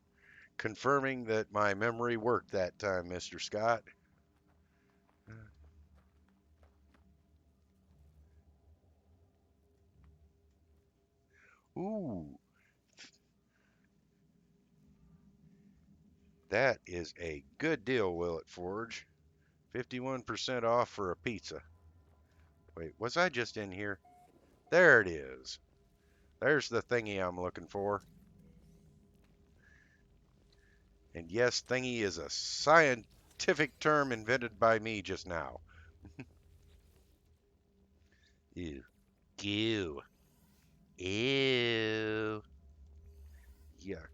confirming that my memory worked that time, Mr. Scott. Ooh, that is a good deal, Willet Forge. 51% off for a pizza. Wait, was I just in here? There it is. There's the thingy I'm looking for. And yes, thingy is a scientific term invented by me just now. Ew. Ew. Ew. Yuck.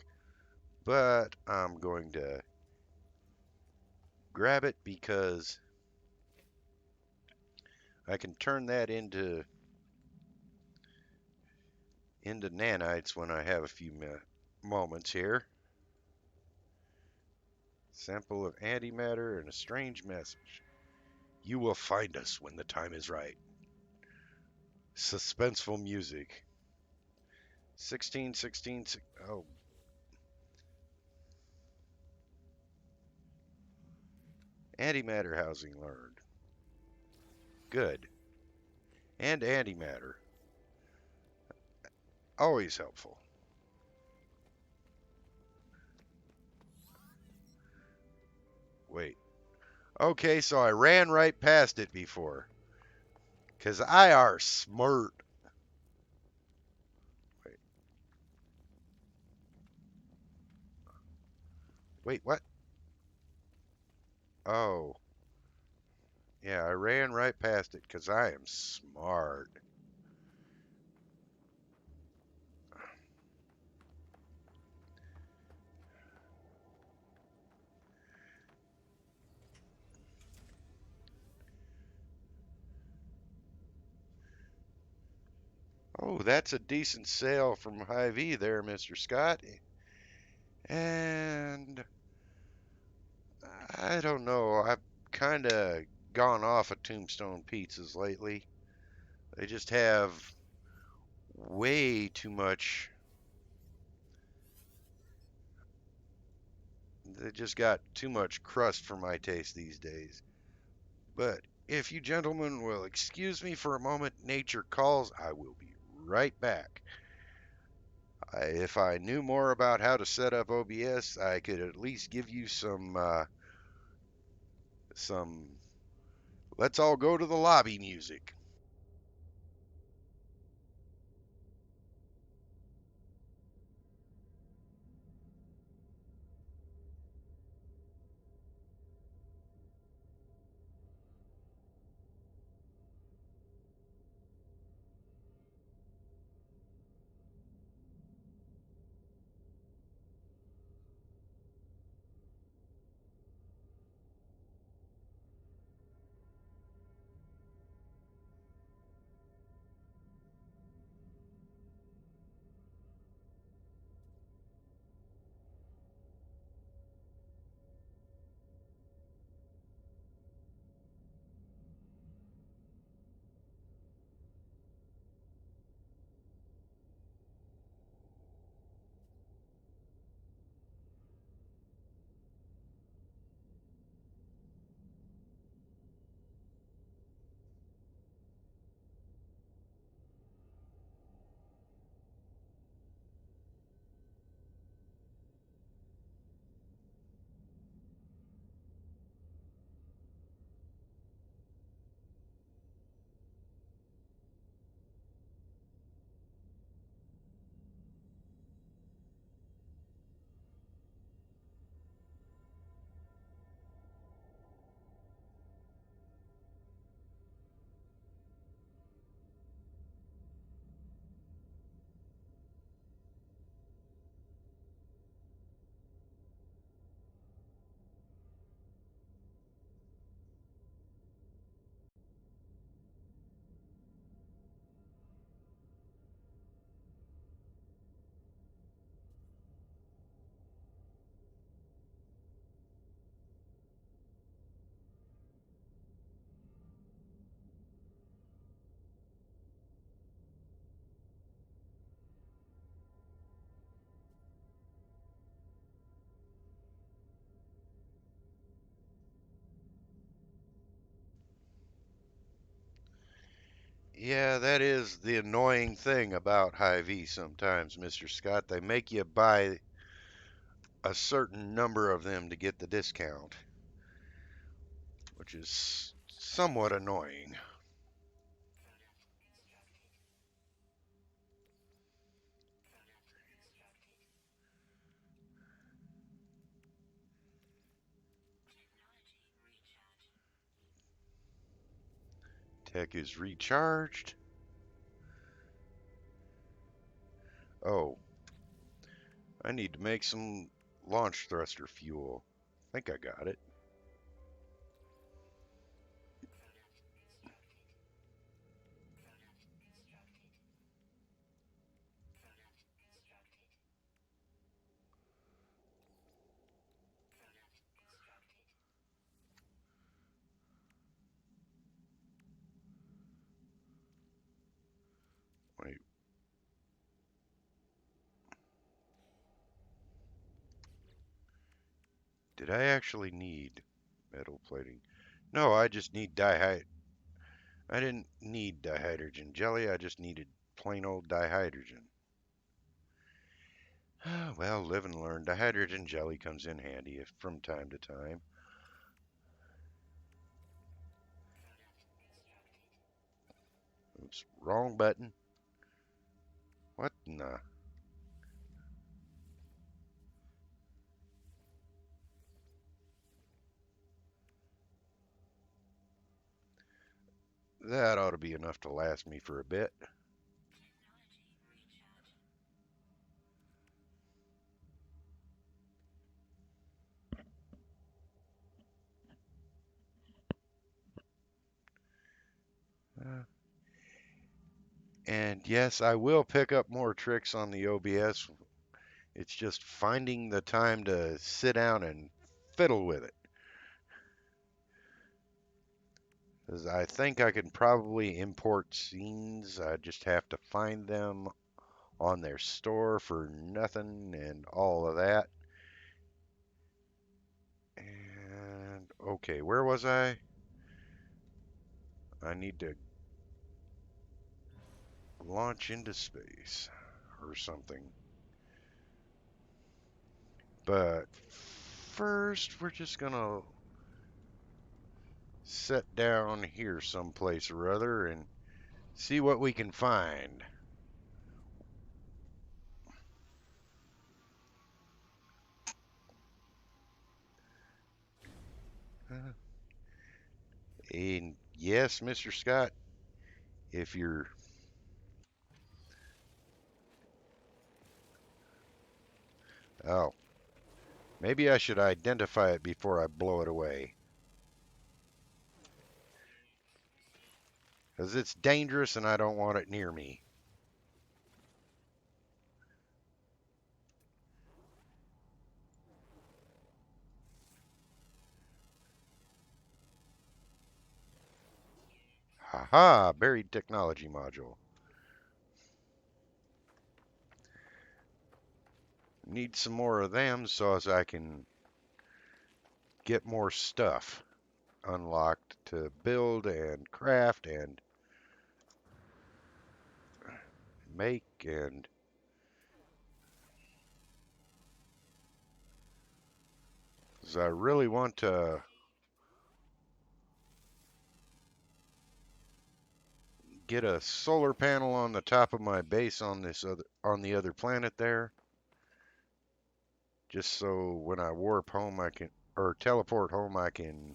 But I'm going to grab it because I can turn that into nanites when I have a few moments here. Sample of antimatter and a strange message. You will find us when the time is right. Suspenseful music. 16, 16, oh. Antimatter housing learned. Good. And antimatter. Always helpful. Wait. Okay, so I ran right past it before. Because I are smart. Wait. Wait, what? Oh. Yeah, I ran right past it because I am smart. Oh, that's a decent sale from Hy-Vee there, Mr. Scott. And I don't know. I've kind of gone off of Tombstone pizzas lately. They just have way too much. They just got too much crust for my taste these days. But if you gentlemen will excuse me for a moment, nature calls. I will be right back. If I knew more about how to set up OBS, I could at least give you some let's all go to the lobby music. Yeah, that is the annoying thing about Hy-Vee sometimes, Mr. Scott. They make you buy a certain number of them to get the discount, which is somewhat annoying. Tech is recharged. Oh, I need to make some launch thruster fuel. I think I got it. Wait, did I actually need metal plating? No, I just need I didn't need dihydrogen jelly. I just needed plain old dihydrogen. Well, live and learn. Dihydrogen jelly comes in handy if, from time to time. Oops, wrong button. What in the? That ought to be enough to last me for a bit. Uh, and yes, I will pick up more tricks on the OBS. It's just finding the time to sit down and fiddle with it. 'Cause I think I can probably import scenes. I just have to find them on their store for nothing and all of that. And okay, where was I? I need to launch into space or something. But first, we're just gonna sit down here someplace or other and see what we can find. And yes, Mr. Scott, if you're. Oh, maybe I should identify it before I blow it away. Because it's dangerous and I don't want it near me. Haha, buried technology module. Need some more of them so as I can get more stuff unlocked to build and craft and make and 'cause I really want to get a solar panel on the top of my base on the other planet there, just so when I warp home I can or teleport home I can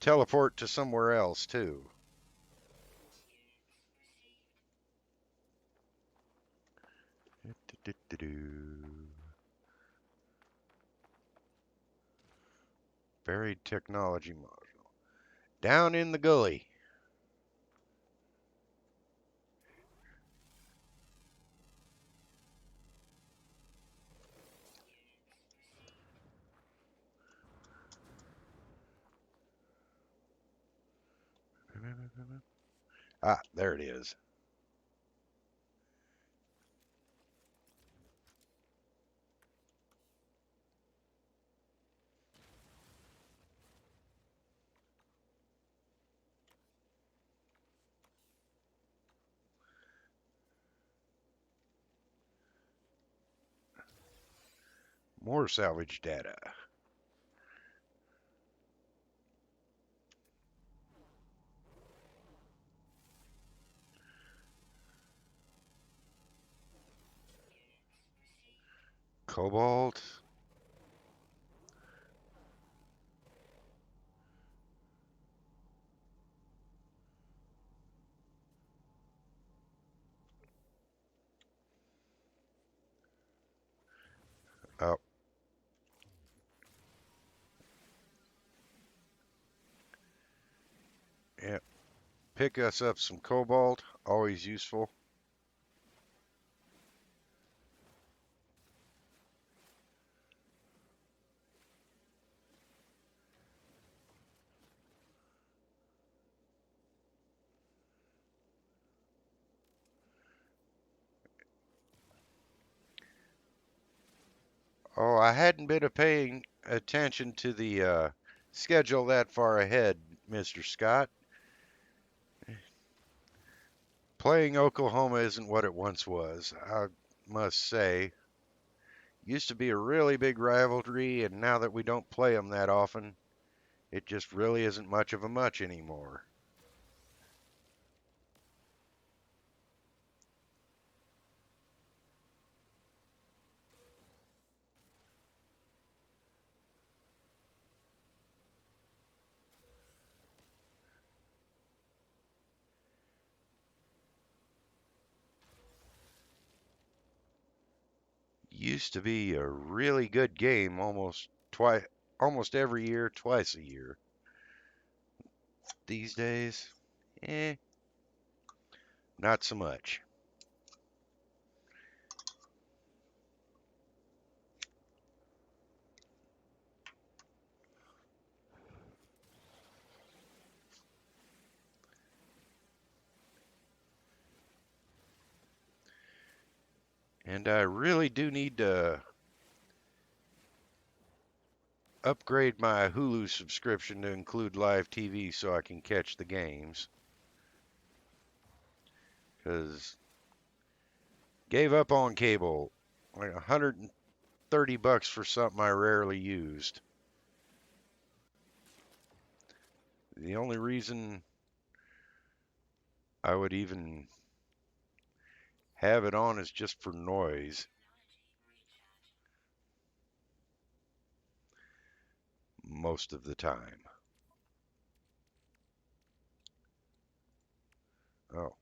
teleport to somewhere else too. Buried technology module. Down in the gully. Ah, there it is. More salvage data. Cobalt. Oh, yeah. Pick us up some cobalt. Always useful. Oh, I hadn't been paying attention to the schedule that far ahead, Mr. Scott. Playing Oklahoma isn't what it once was, I must say. Used to be a really big rivalry, and now that we don't play them that often, it just really isn't much of a much anymore. Used to be a really good game almost every year, twice a year. These days, eh, not so much. And I really do need to upgrade my Hulu subscription to include live TV so I can catch the games. Because gave up on cable, like $130 for something I rarely used. The only reason I would even have it on is just for noise most of the time. Oh,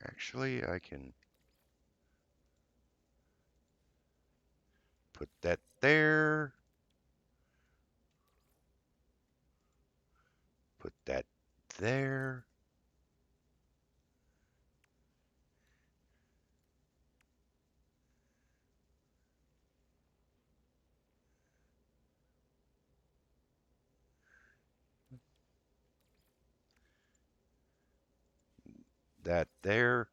actually, I can put that there, put that there. That there.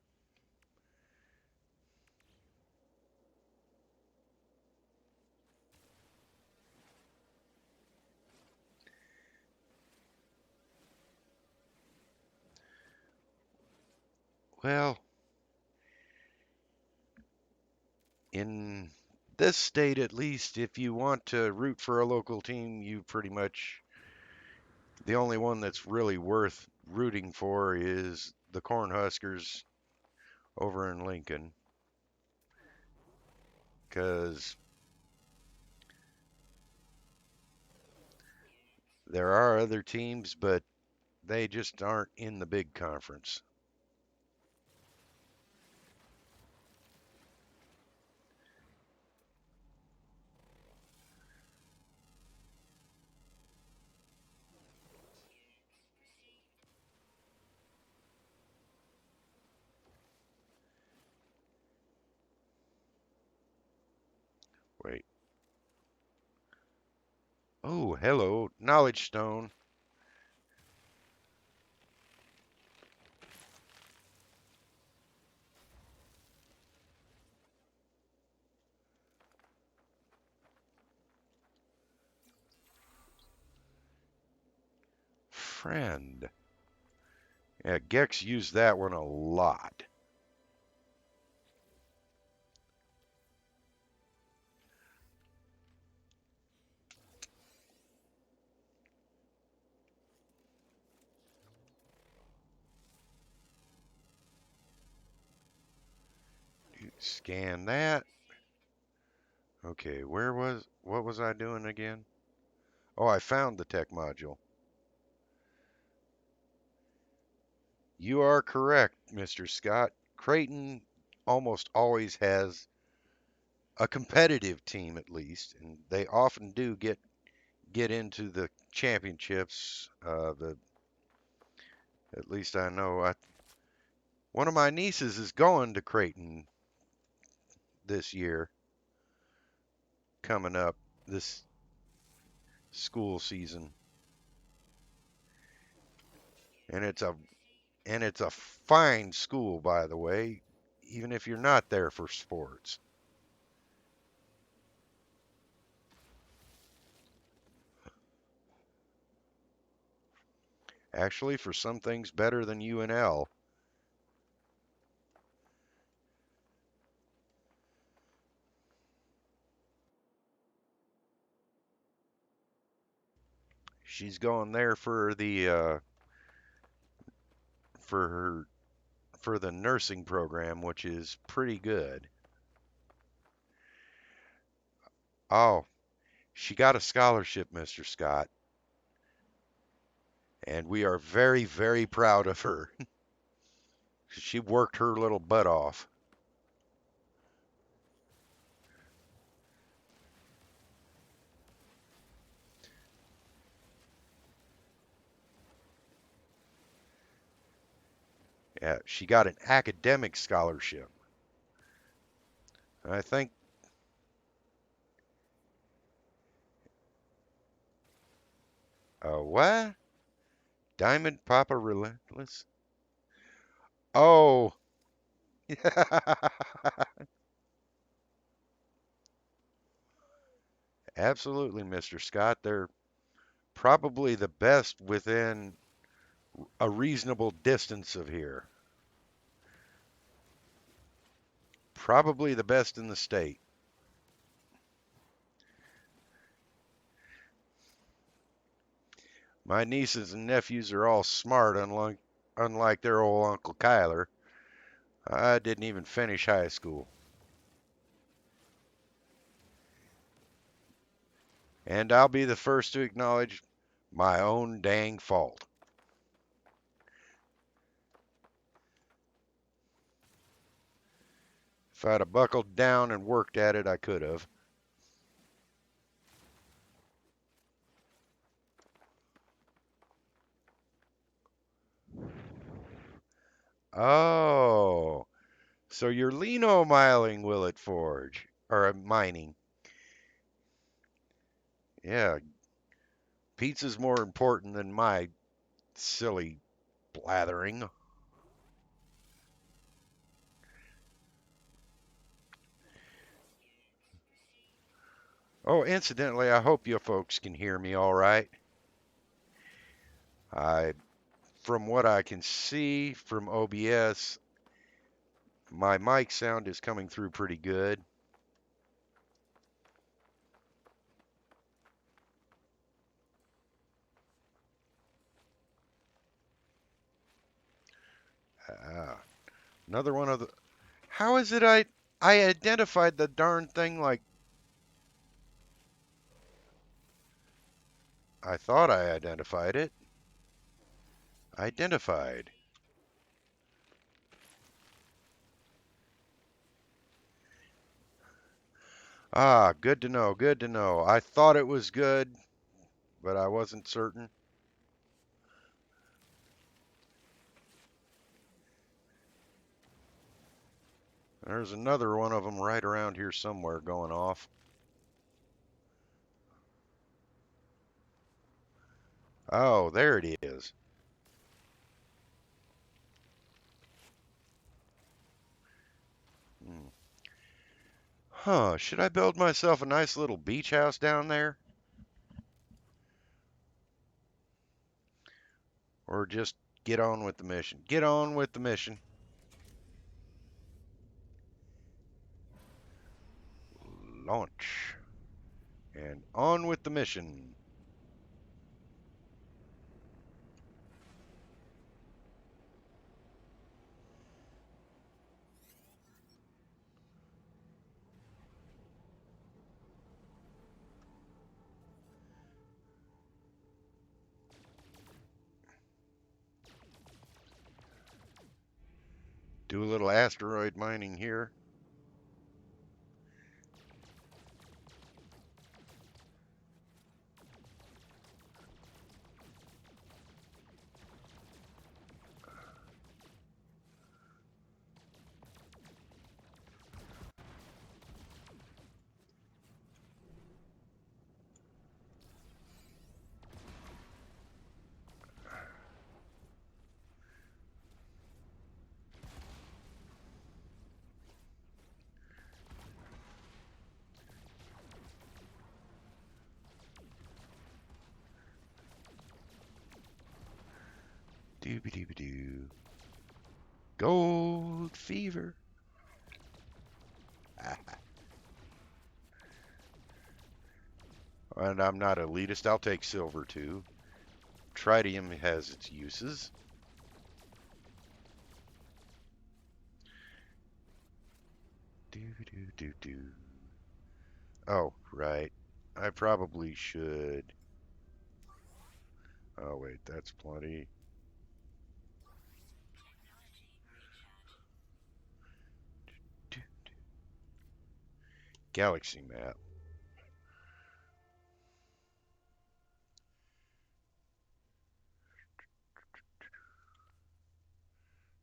Well, in this state at least, if you want to root for a local team, you pretty much the only one that's really worth rooting for is the Cornhuskers over in Lincoln, because there are other teams, but they just aren't in the big conference. Wait. Oh, hello, Knowledge Stone. Friend. Yeah, Gex used that one a lot. Scan that. Okay, what was I doing again? Oh, I found the tech module. You are correct, Mr. Scott. Creighton almost always has a competitive team at least, and they often do get into the championships. The At least I know. One of my nieces is going to Creighton this year, coming up this school season, and it's a fine school, by the way, even if you're not there for sports. Actually, for some things, better than UNL. She's going there for for her for the nursing program, which is pretty good. Oh, she got a scholarship, Mr. Scott, and we are very, very proud of her. She worked her little butt off. Yeah, she got an academic scholarship. I think, what? Diamond Papa Relentless? Oh, absolutely, Mr. Scott. They're probably the best within a reasonable distance of here. Probably the best in the state. My nieces and nephews are all smart, unlike their old Uncle Kyler. I didn't even finish high school. And I'll be the first to acknowledge my own dang fault. If I'd have buckled down and worked at it, I could have. Oh, so you're lino miling Willet Forge, or mining. Yeah, pizza's more important than my silly blathering. Oh, incidentally, I hope you folks can hear me all right. I, from what I can see from OBS, my mic sound is coming through pretty good. Ah, another one of the. How is it I identified the darn thing like I thought I identified it? Identified. Ah, good to know, good to know. I thought it was good, but I wasn't certain. There's another one of them right around here somewhere going off. Oh, there it is. Hmm. Huh, should I build myself a nice little beach house down there? Or just get on with the mission? Get on with the mission. Launch. And on with the mission. Do a little asteroid mining here. Dooby-dooby-doo. Gold fever. And I'm not elitist. I'll take silver too. Tritium has its uses. Doo-doo-doo-doo. Oh, right. I probably should. Oh, wait, that's plenty. Galaxy map.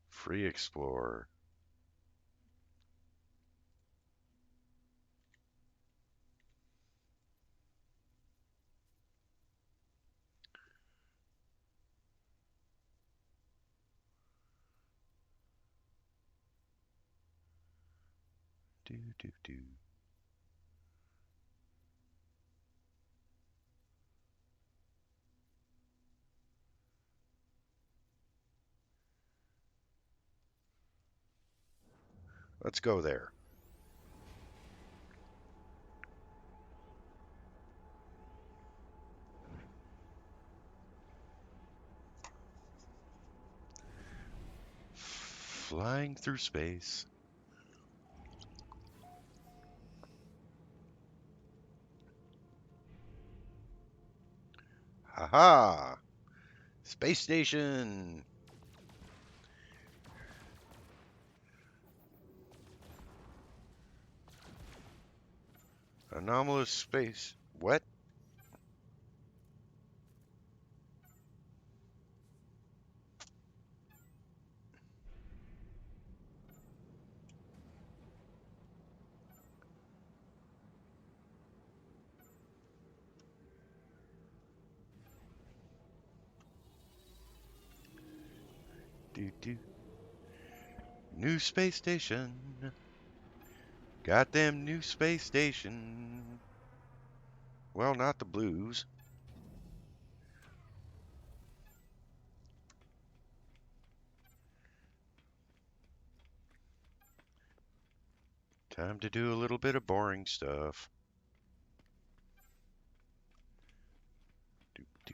Free Explorer. Doo-doo-doo. Let's go there. Flying through space. Haha! Space station! Anomalous space. What? Doo-doo. New space station. Got them new space station. Well, not the blues. Time to do a little bit of boring stuff. Doo-doo.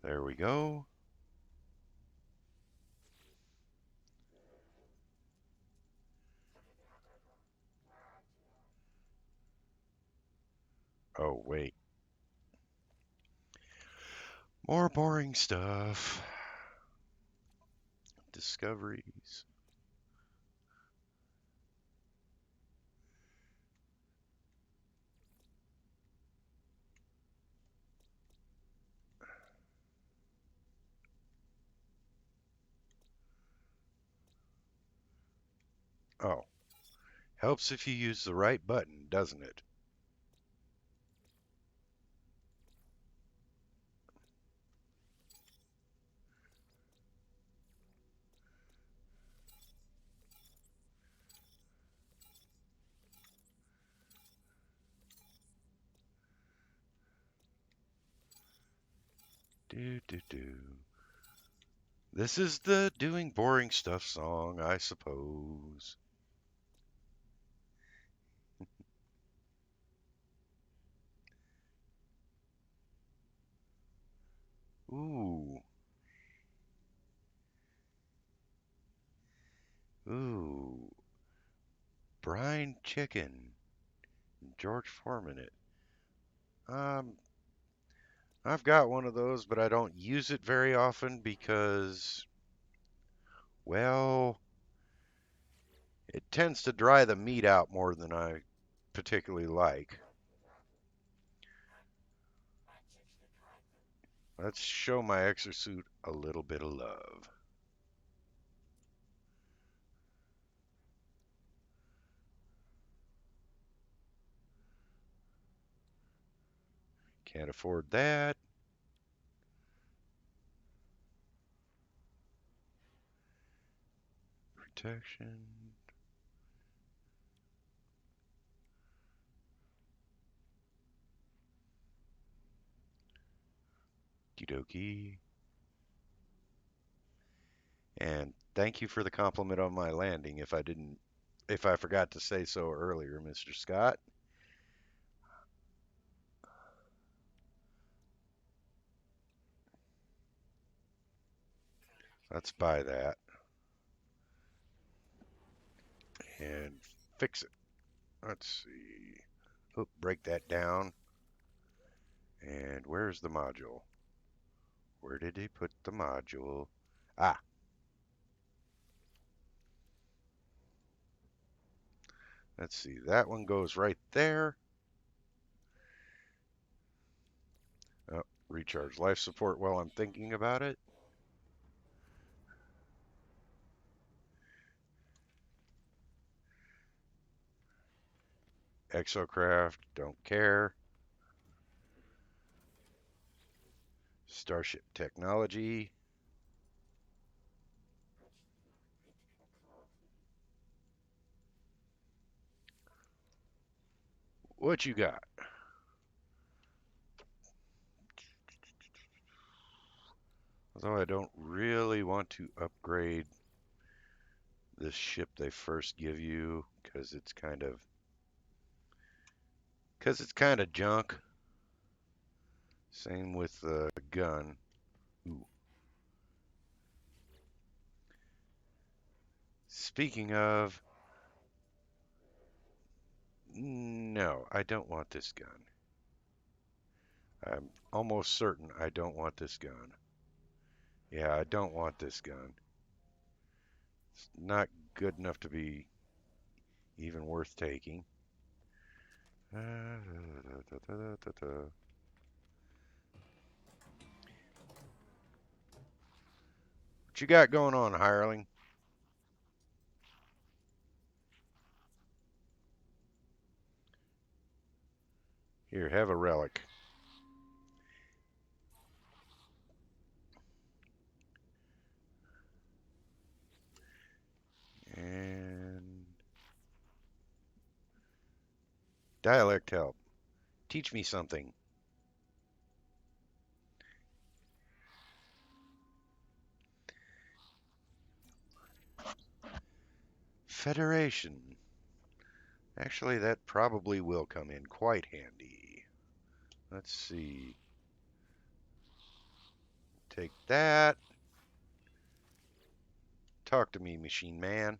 There we go. Oh, wait. More boring stuff. Discoveries. Oh, helps if you use the right button, doesn't it? Do do do. This is the doing boring stuff song, I suppose. Ooh. Ooh. Brine chicken. George Foreman it. Um, I've got one of those, but I don't use it very often because, well, it tends to dry the meat out more than I particularly like. Let's show my exosuit a little bit of love. Can't afford that. Protection. Kidoki. And thank you for the compliment on my landing if I forgot to say so earlier, Mr. Scott. Let's buy that and fix it. Let's see. Oh, break that down. And where's the module? Where did he put the module? Ah, let's see. That one goes right there. Oh, recharge life support while I'm thinking about it. Exocraft, don't care. Starship Technology. What you got? Although I don't really want to upgrade this ship they first give you because it's kind of junk. Same with the gun. Ooh. Speaking of, no, I don't want this gun. I'm almost certain I don't want this gun. Yeah, I don't want this gun. It's not good enough to be even worth taking. What you got going on, hireling? Here, have a relic. And dialect help. Teach me something. Federation. Actually, that probably will come in quite handy. Let's see. Take that. Talk to me, machine man.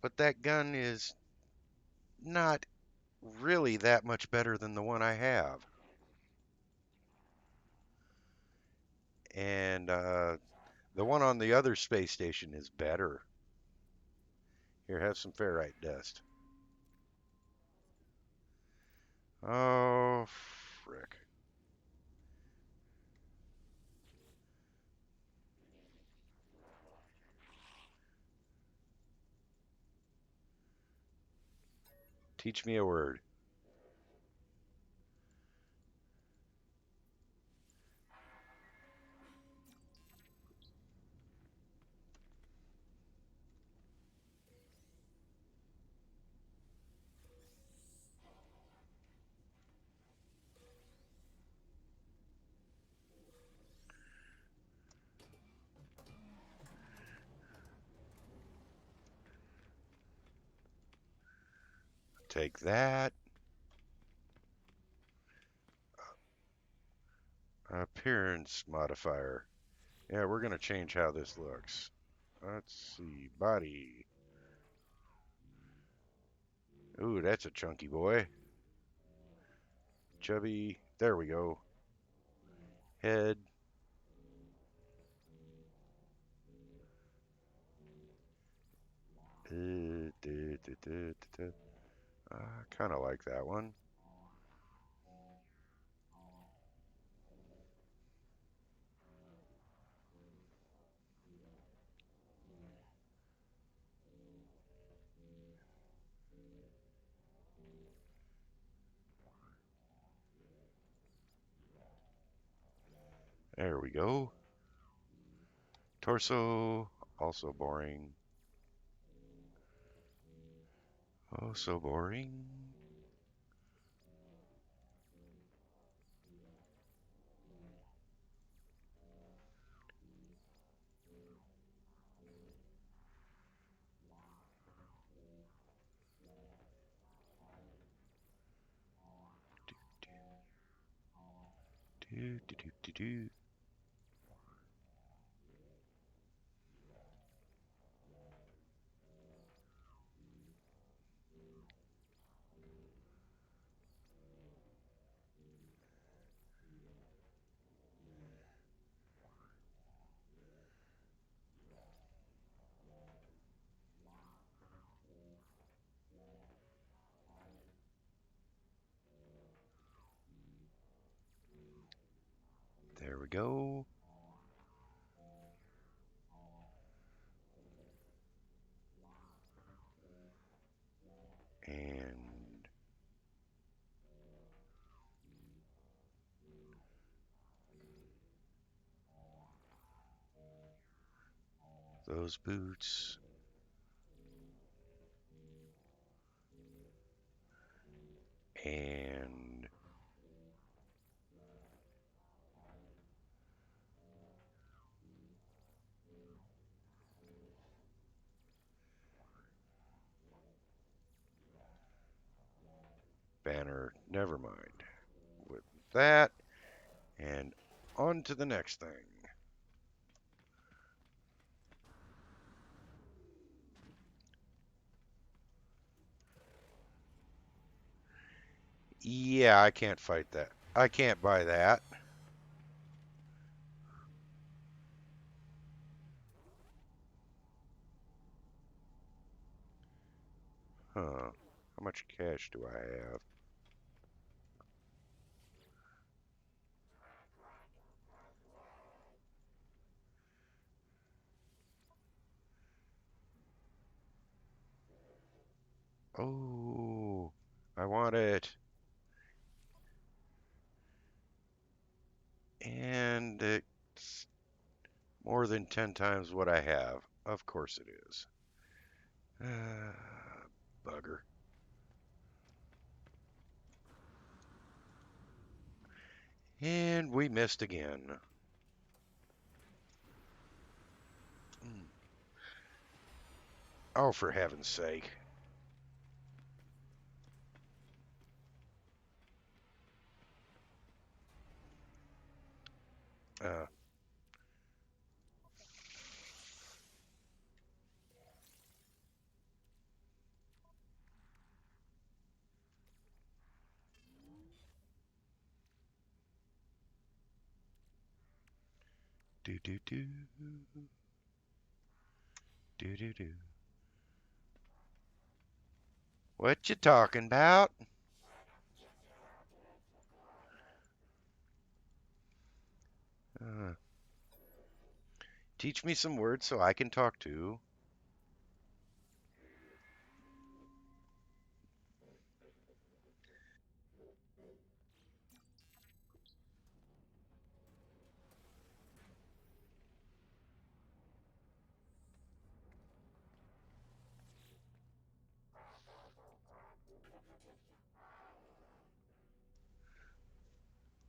But that gun is not really that much better than the one I have. And the one on the other space station is better. Here, have some ferrite dust. Oh, frick. Teach me a word. Take that. Appearance modifier. Yeah, we're gonna change how this looks. Let's see, body. Ooh, that's a chunky boy. Chubby. There we go. Head. I kind of like that one. There we go. Torso. Also boring. Oh, so boring. Do, do, do, do, do. There we go. And those boots. And banner. Never mind. With that, and on to the next thing. Yeah, I can't fight that. I can't buy that. Huh. How much cash do I have? Oh, I want it. And it's more than 10 times what I have. Of course it is. Bugger. And we missed again. Mm. Oh, for heaven's sake. Uh, do do do do do do. What you talking about? Uh, teach me some words so I can talk too.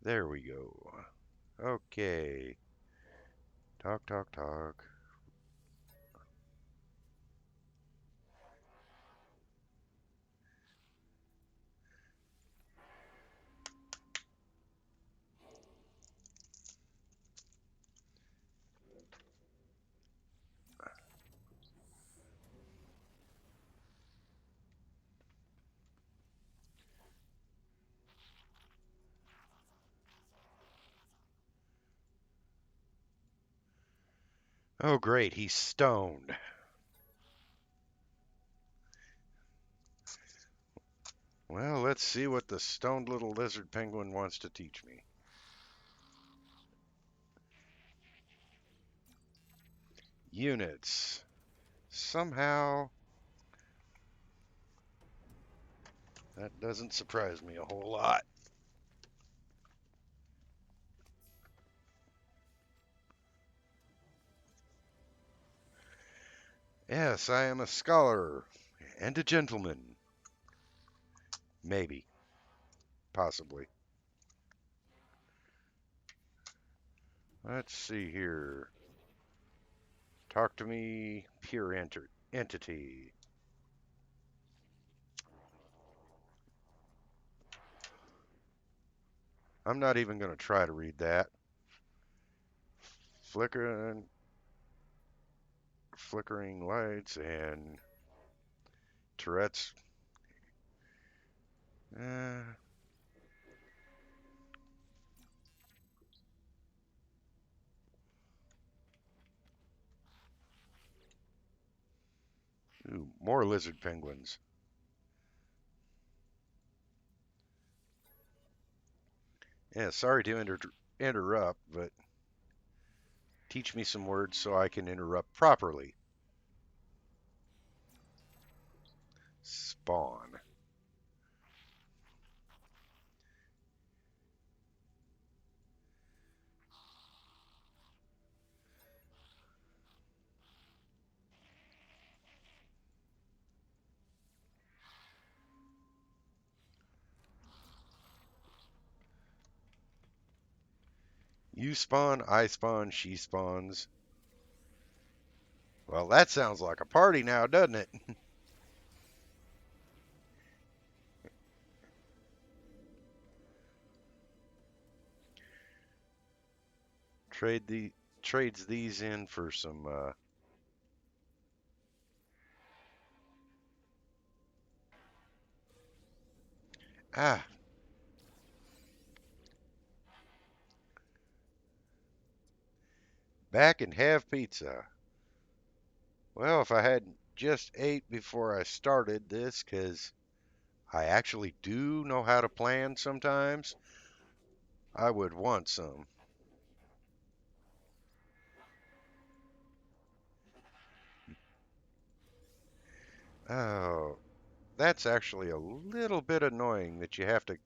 There we go. Okay. Talk, talk, talk. Oh, great, he's stoned. Well, let's see what the stoned little lizard penguin wants to teach me. Units. Somehow, that doesn't surprise me a whole lot. Yes, I am a scholar and a gentleman. Maybe. Possibly. Let's see here. Talk to me, pure entity. I'm not even going to try to read that. Flickering, flickering lights and Tourette's. Uh, ooh, more lizard penguins. Yeah, sorry to interrupt, but teach me some words so I can interrupt properly. Spawn. You spawn, I spawn, she spawns. Well, that sounds like a party now, doesn't it? Trade the trades these in for some ah, back and have pizza. Well, if I hadn't just ate before I started this, 'cause I actually do know how to plan sometimes, I would want some. Oh, that's actually a little bit annoying that you have to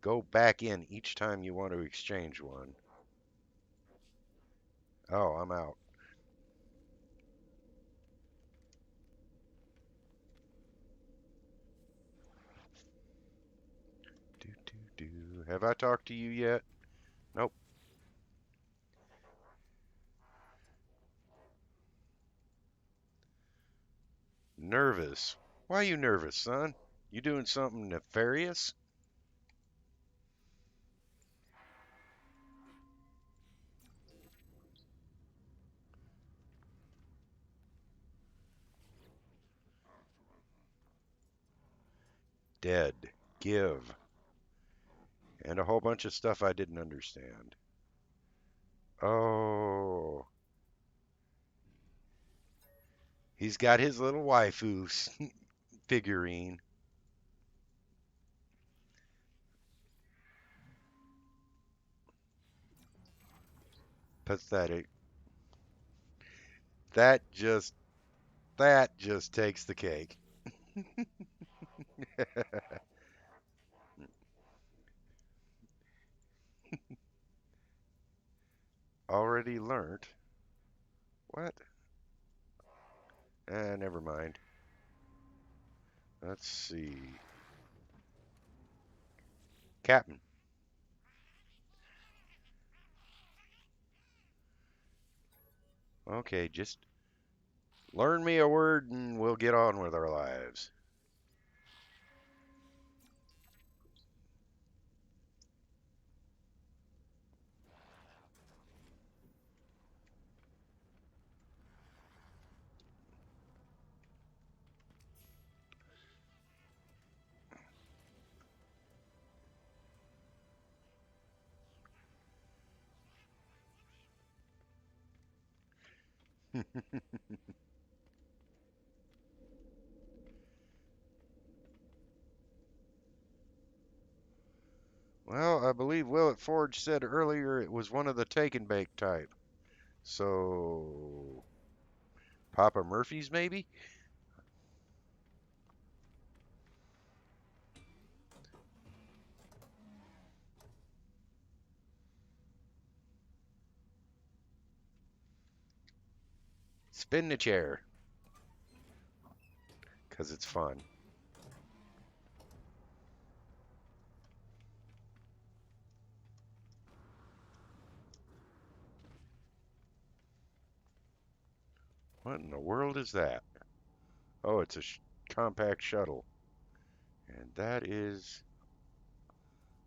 go back in each time you want to exchange one. Oh, I'm out. Do, do, do. Have I talked to you yet? Nope. Nervous. Why you nervous, son? You doing something nefarious? Dead. Give. And a whole bunch of stuff I didn't understand. Oh, he's got his little waifu figurine. Pathetic. That just that just takes the cake. Already learned. What? Never mind. Let's see. Captain. Okay, just learn me a word and we'll get on with our lives. Well, I believe Willet Forge said earlier it was one of the take and bake type. So, Papa Murphy's maybe? Spin the chair, 'cause it's fun. What in the world is that? Oh, it's a compact shuttle. And that is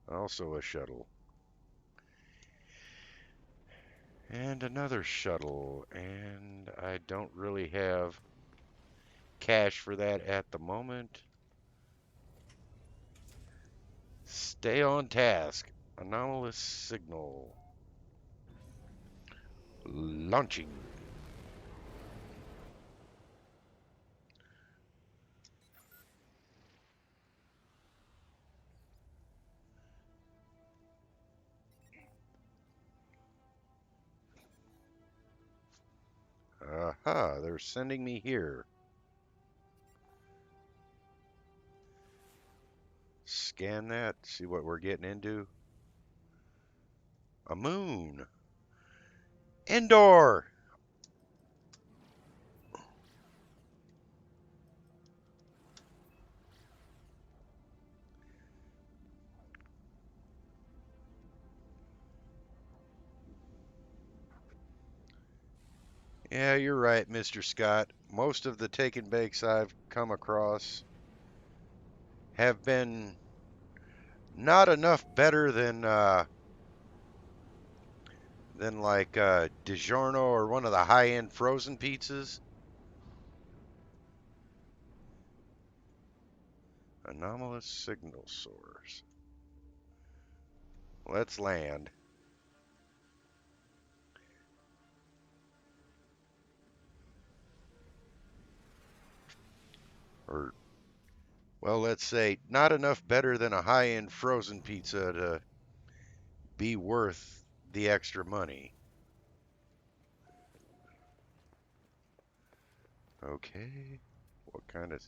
also a shuttle. And another shuttle. And I don't really have cash for that at the moment. Stay on task. Anomalous signal. Launching. Aha, they're sending me here. Scan that, see what we're getting into. A moon. Indoor. Yeah, you're right, Mr. Scott. Most of the take and bakes I've come across have been not enough better than like DiGiorno or one of the high-end frozen pizzas. Anomalous signal source. Let's land. Or, well, let's say not enough better than a high-end frozen pizza to be worth the extra money. Okay. What kind of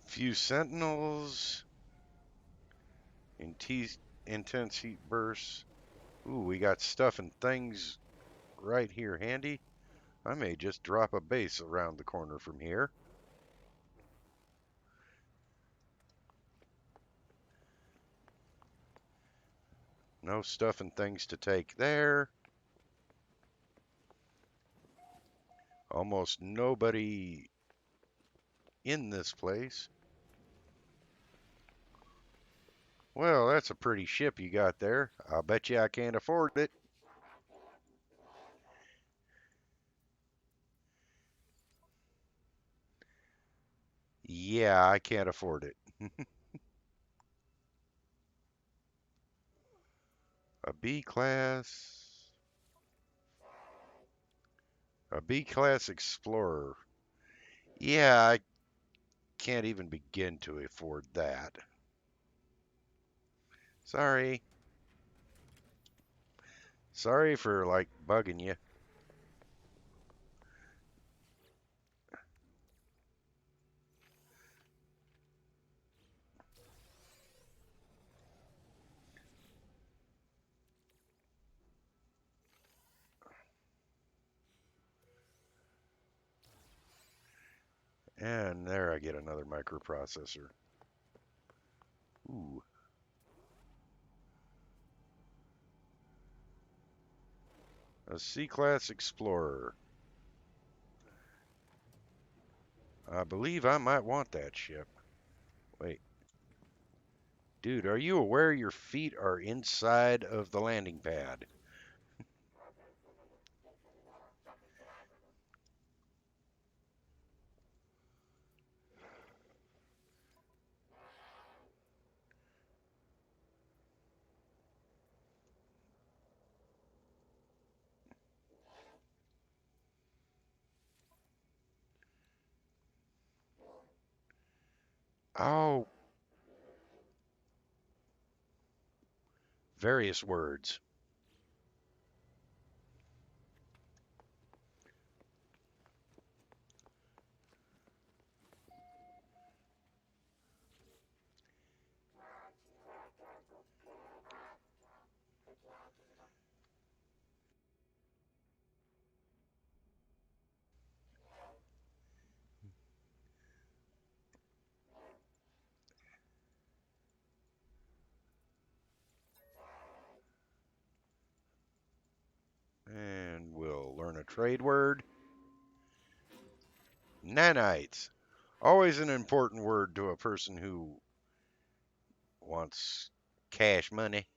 few sentinels? Intense heat bursts. Ooh, we got stuff and things right here handy. I may just drop a base around the corner from here. No stuff and things to take there. Almost nobody in this place. Well, that's a pretty ship you got there. I'll bet you I can't afford it. Yeah, I can't afford it. A B class. A B class Explorer. Yeah, I can't even begin to afford that. Sorry. Sorry for like bugging you. And there I get another microprocessor. Ooh. A C-Class Explorer. I believe I might want that ship. Wait. Dude, are you aware your feet are inside of the landing pad? Oh, various words. And we'll learn a trade word. Nanites. Always an important word to a person who wants cash money.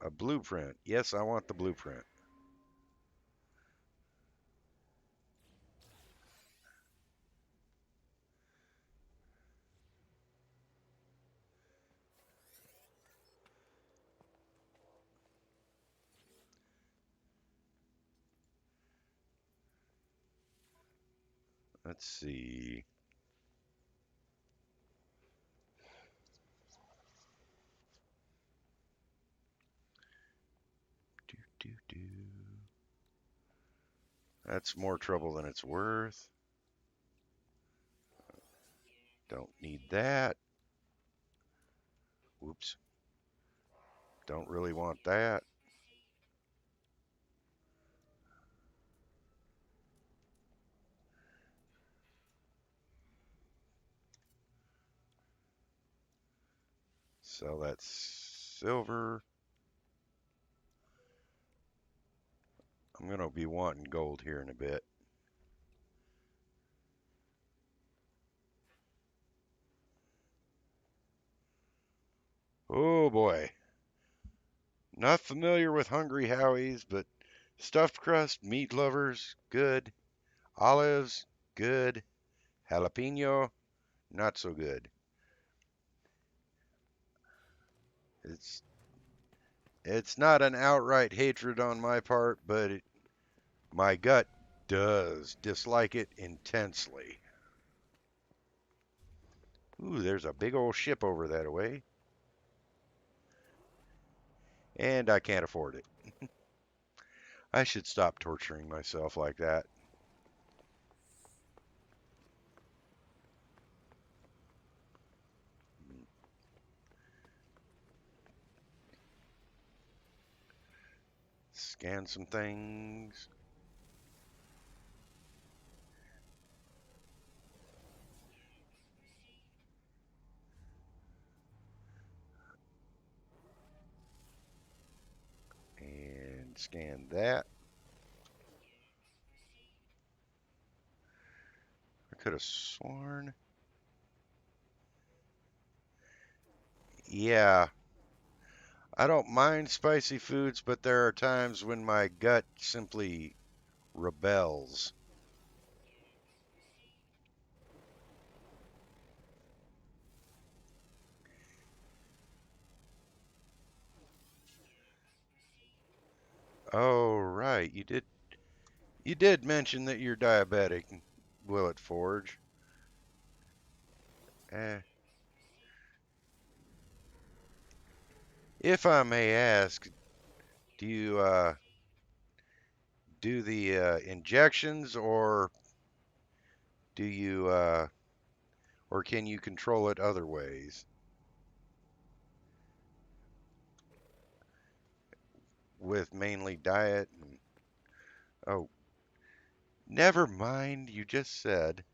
A blueprint. Yes, I want the blueprint. Let's see. Do, do, do. That's more trouble than it's worth. Don't need that. Whoops. Don't really want that. Sell that silver. I'm going to be wanting gold here in a bit. Oh boy. Not familiar with Hungry Howie's, but stuffed crust, meat lovers, good. Olives, good. Jalapeno, not so good. It's it's not an outright hatred on my part, but my gut does dislike it intensely. Ooh, there's a big old ship over that way, and I can't afford it. I should stop torturing myself like that. Scan some things. And scan that. I could have sworn. Yeah, I don't mind spicy foods, but there are times when my gut simply rebels. Oh, right. You did mention that you're diabetic, Willet Forge. Eh, if I may ask, do you do the injections do you or can you control it other ways with mainly diet and oh, never mind, you just said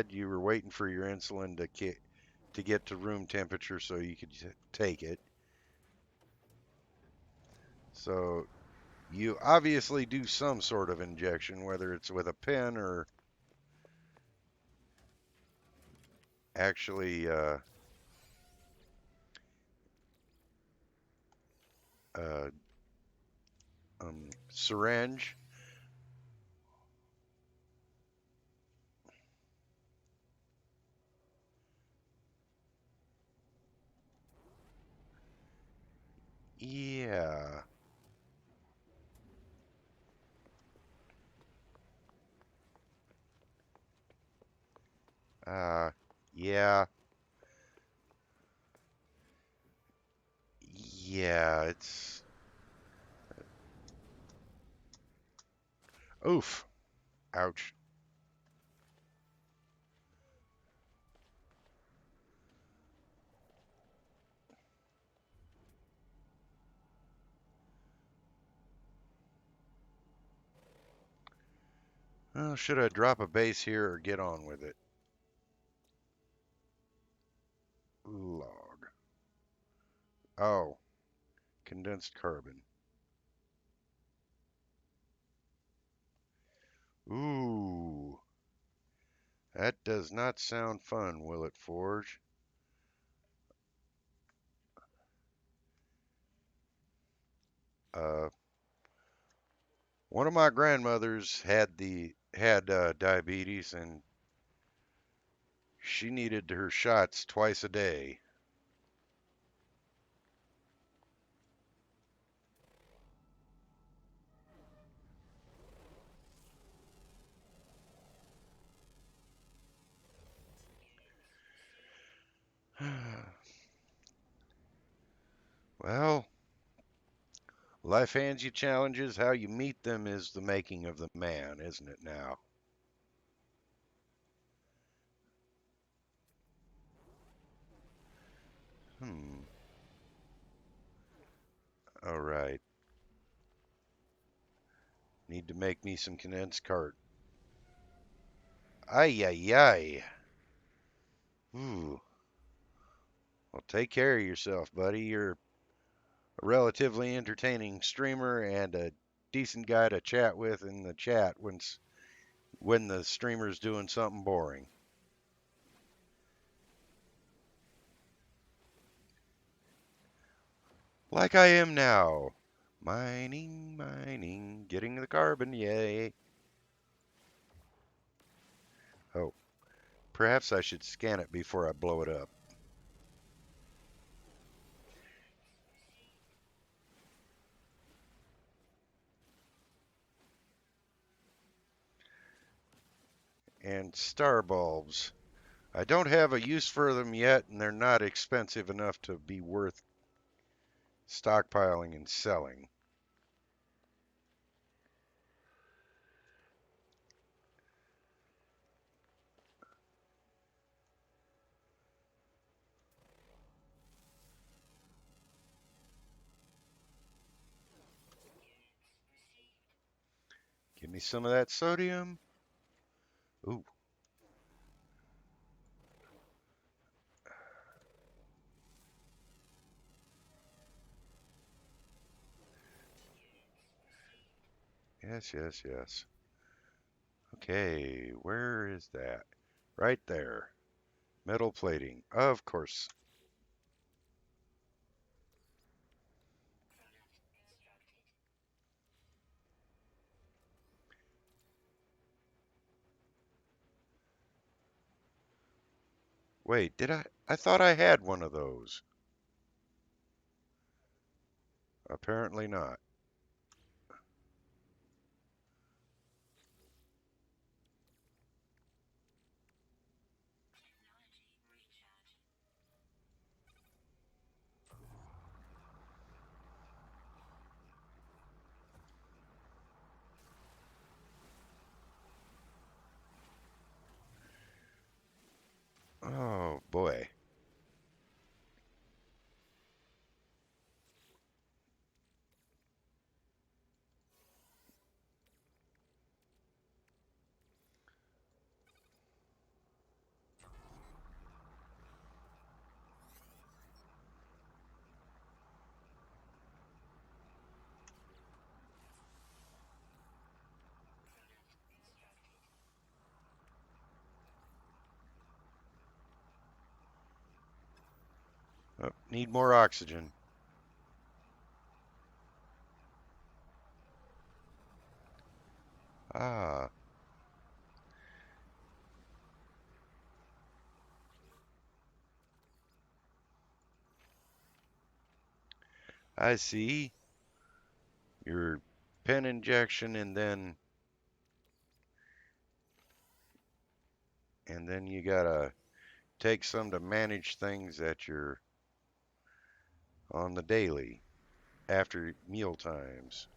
you were waiting for your insulin to get to room temperature so you could take it. So you obviously do some sort of injection, whether it's with a pen or actually uh, syringe. Yeah. Uh, yeah. Yeah, it's... Oof. Ouch. Well, should I drop a base here or get on with it? Log. Oh, condensed carbon. Ooh, that does not sound fun, will it, Forge? Uh, one of my grandmothers had diabetes, and she needed her shots twice a day. Well, life hands you challenges. How you meet them is the making of the man, isn't it now? Hmm. All right. Need to make me some condensed cart. Ay, ay, ay. Ooh. Well, take care of yourself, buddy. You're a relatively entertaining streamer and a decent guy to chat with in the chat when the streamer's doing something boring. Like I am now. Mining, mining, getting the carbon, yay. Oh, perhaps I should scan it before I blow it up. And star bulbs. I don't have a use for them yet, and they're not expensive enough to be worth stockpiling and selling. Give me some of that sodium. Ooh, yes, yes, yes. Okay, where is that? Right there. Metal plating. Of course. Wait, did I? I thought I had one of those. Apparently not. Oh boy. Oh, need more oxygen. Ah, I see. Your pen injection and then you gotta take some to manage things that you're on the daily after meal times.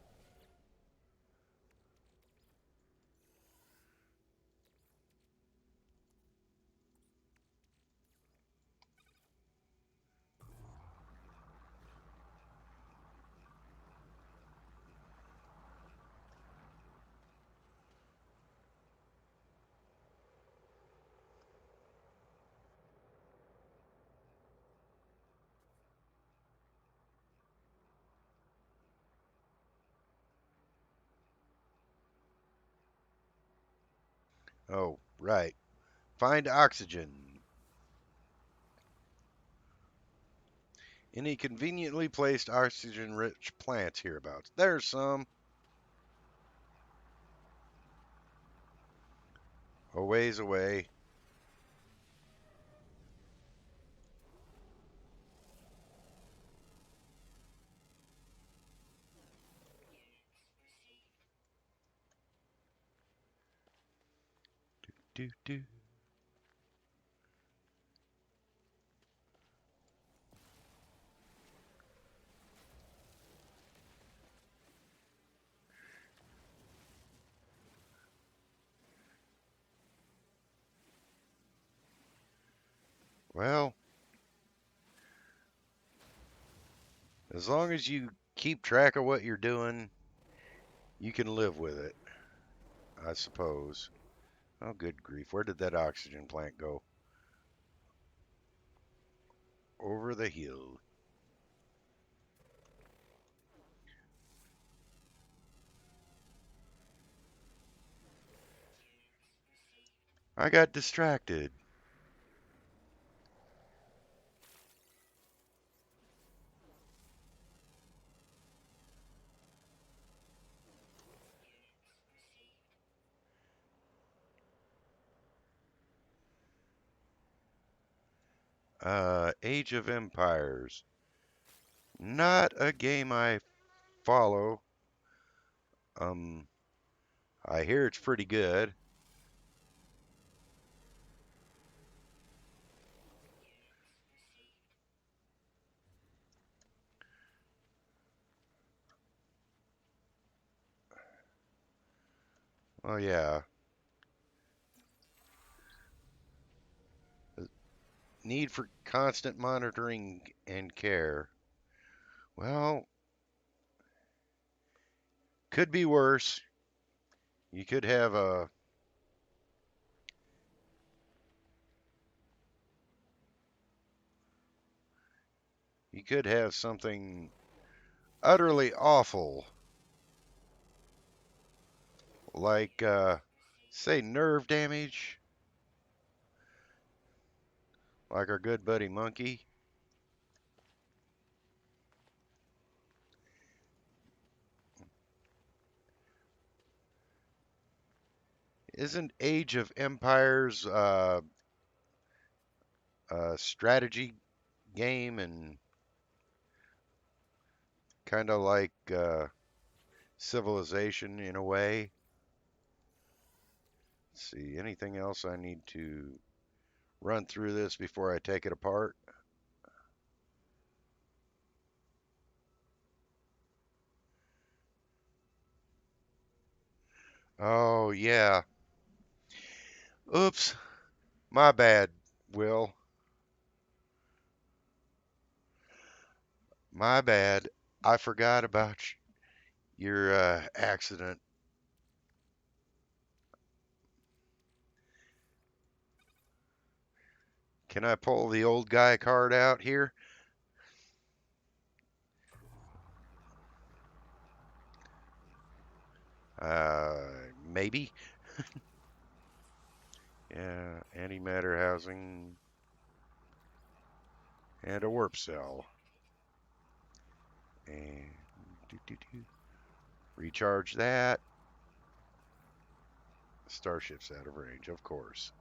Oh, right. Find oxygen. Any conveniently placed oxygen rich plants hereabouts? There's some. A ways away. Do, do. Well, as long as you keep track of what you're doing, you can live with it, I suppose. Oh, good grief. Where did that oxygen plant go? Over the hill. I got distracted. Age of Empires. Not a game I follow. Um, I hear it's pretty good. Oh, yeah. Need for constant monitoring and care. Well, could be worse. You could have a you could have something utterly awful like say nerve damage, like our good buddy Monkey. Isn't Age of Empires a strategy game and kind of like Civilization in a way? Let's see, anything else I need to run through this before I take it apart? Oh, yeah. Oops. My bad, Will. My bad. I forgot about your accident. Can I pull the old guy card out here? Uh, Maybe. Yeah, antimatter housing and a warp cell. And recharge that. Starship's out of range, of course.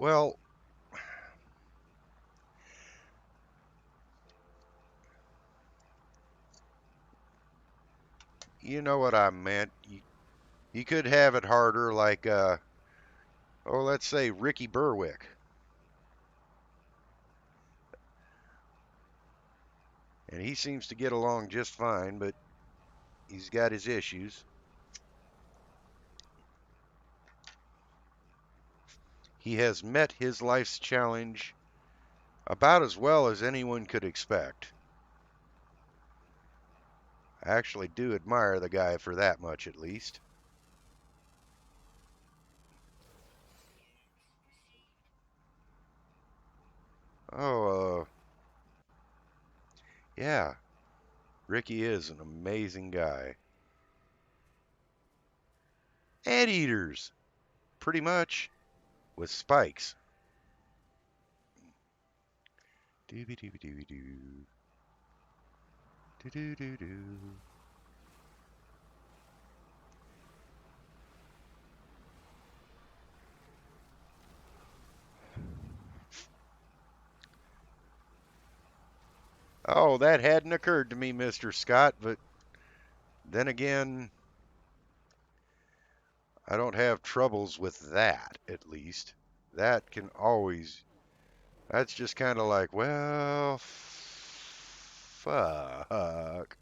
Well, you know what I meant. You could have it harder, like, oh, let's say Ricky Berwick. And he seems to get along just fine, but he's got his issues. He has met his life's challenge about as well as anyone could expect. I actually do admire the guy for that much, at least. Oh, yeah, Ricky is an amazing guy. Anteaters, pretty much, with spikes. Dooby dooby dooby doo. Doo doo doo doo. Oh, that hadn't occurred to me, Mr. Scott, but then again, I don't have troubles with that, at least. That can always, that's just kind of like, well, fuck.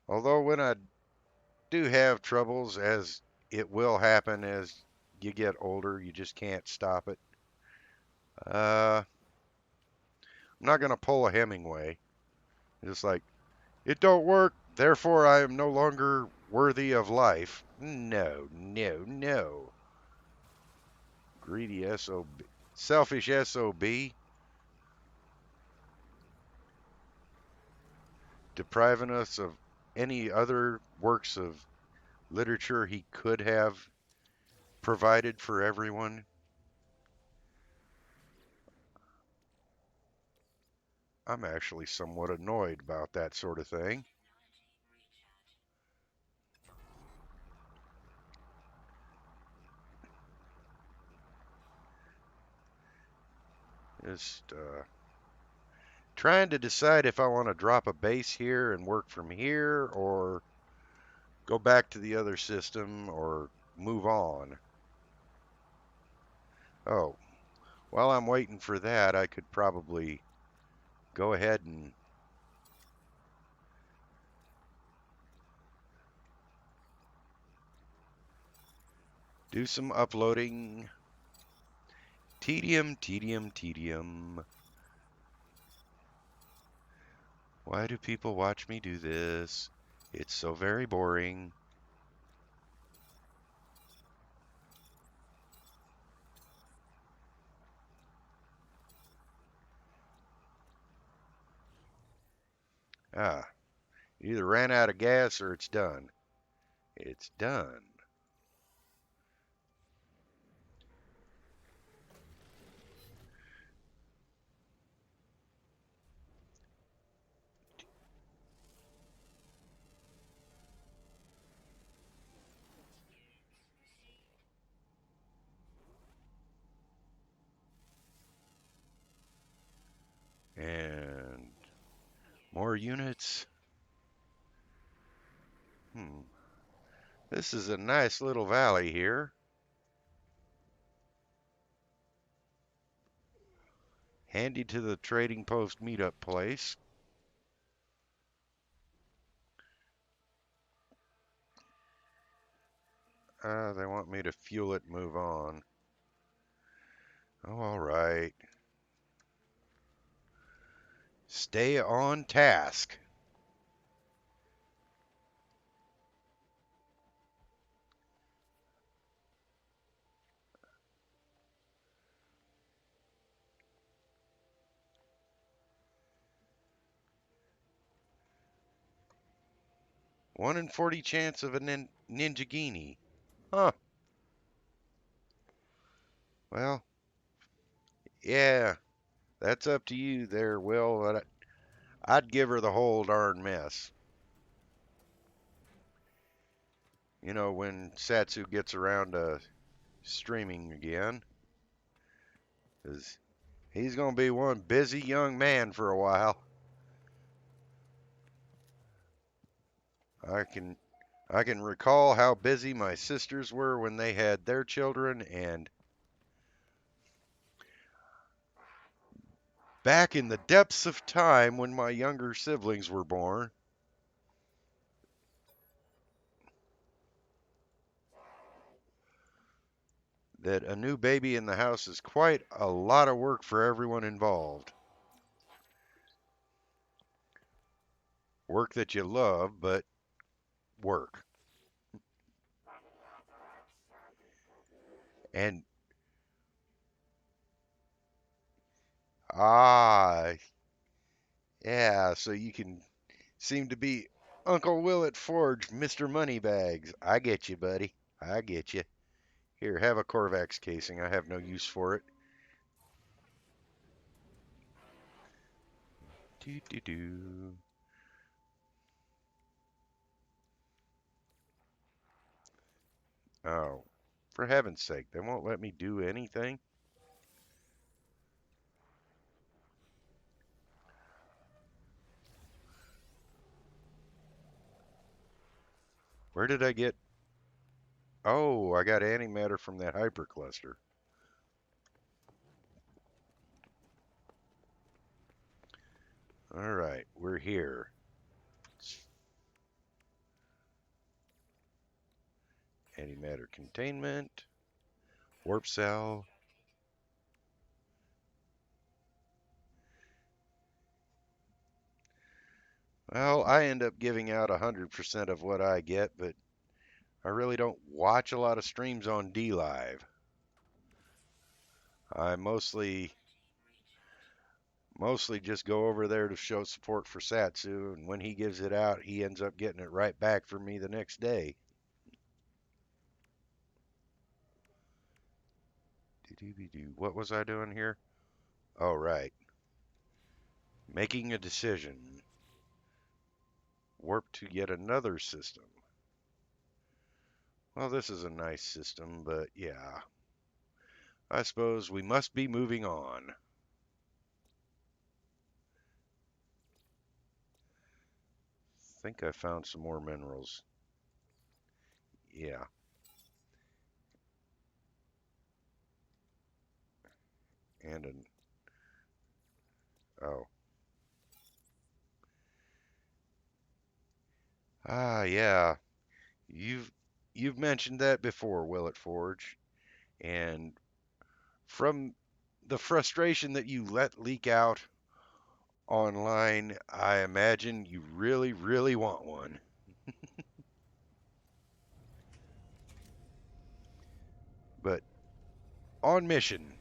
Although when I do have troubles, as it will happen as you get older, you just can't stop it. I'm not going to pull a Hemingway. Just like, it don't work, therefore I am no longer worthy of life. No, no, no. Greedy SOB. Selfish SOB. Depriving us of any other works of literature he could have provided for everyone. I'm actually somewhat annoyed about that sort of thing. Just trying to decide if I want to drop a base here and work from here or go back to the other system or move on. Oh, while I'm waiting for that, I could probably go ahead and do some uploading. Tedium, tedium, tedium. Why do people watch me do this? It's so very boring. Ah, either ran out of gas or it's done. It's done. And more units. Hmm. This is a nice little valley here. Handy to the trading post meetup place. They want me to fuel it, move on. Oh, all right. Stay on task. One in 40 chance of a Ninjagini. Huh. Well, yeah, that's up to you there, Will. But I'd give her the whole darn mess. You know, when Satsu gets around to streaming again, 'cause he's gonna be one busy young man for a while. I can I can recall how busy my sisters were when they had their children, and back in the depths of time when my younger siblings were born, that a new baby in the house is quite a lot of work for everyone involved. Work that you love, but work. And ah, yeah, so you can seem to be Uncle Willet Forge, Mr. Moneybags. I get you, buddy. I get you. Here, have a Corvax casing. I have no use for it. Do do do. Oh, for heaven's sake, they won't let me do anything. Where did I get? Oh, I got antimatter from that hypercluster. All right, we're here. Antimatter containment, warp cell. Well, I end up giving out 100% of what I get, but I really don't watch a lot of streams on DLive. I mostly just go over there to show support for Satsu, and when he gives it out, he ends up getting it right back from me the next day. What was I doing here? Oh, right. Making a decision. Warp to yet another system. Well, this is a nice system, but yeah. I suppose we must be moving on. Think I found some more minerals. Yeah. And an oh. Ah, yeah. You've you've mentioned that before, Willet Forge. And from the frustration that you let leak out online, I imagine you really, really want one. But on mission.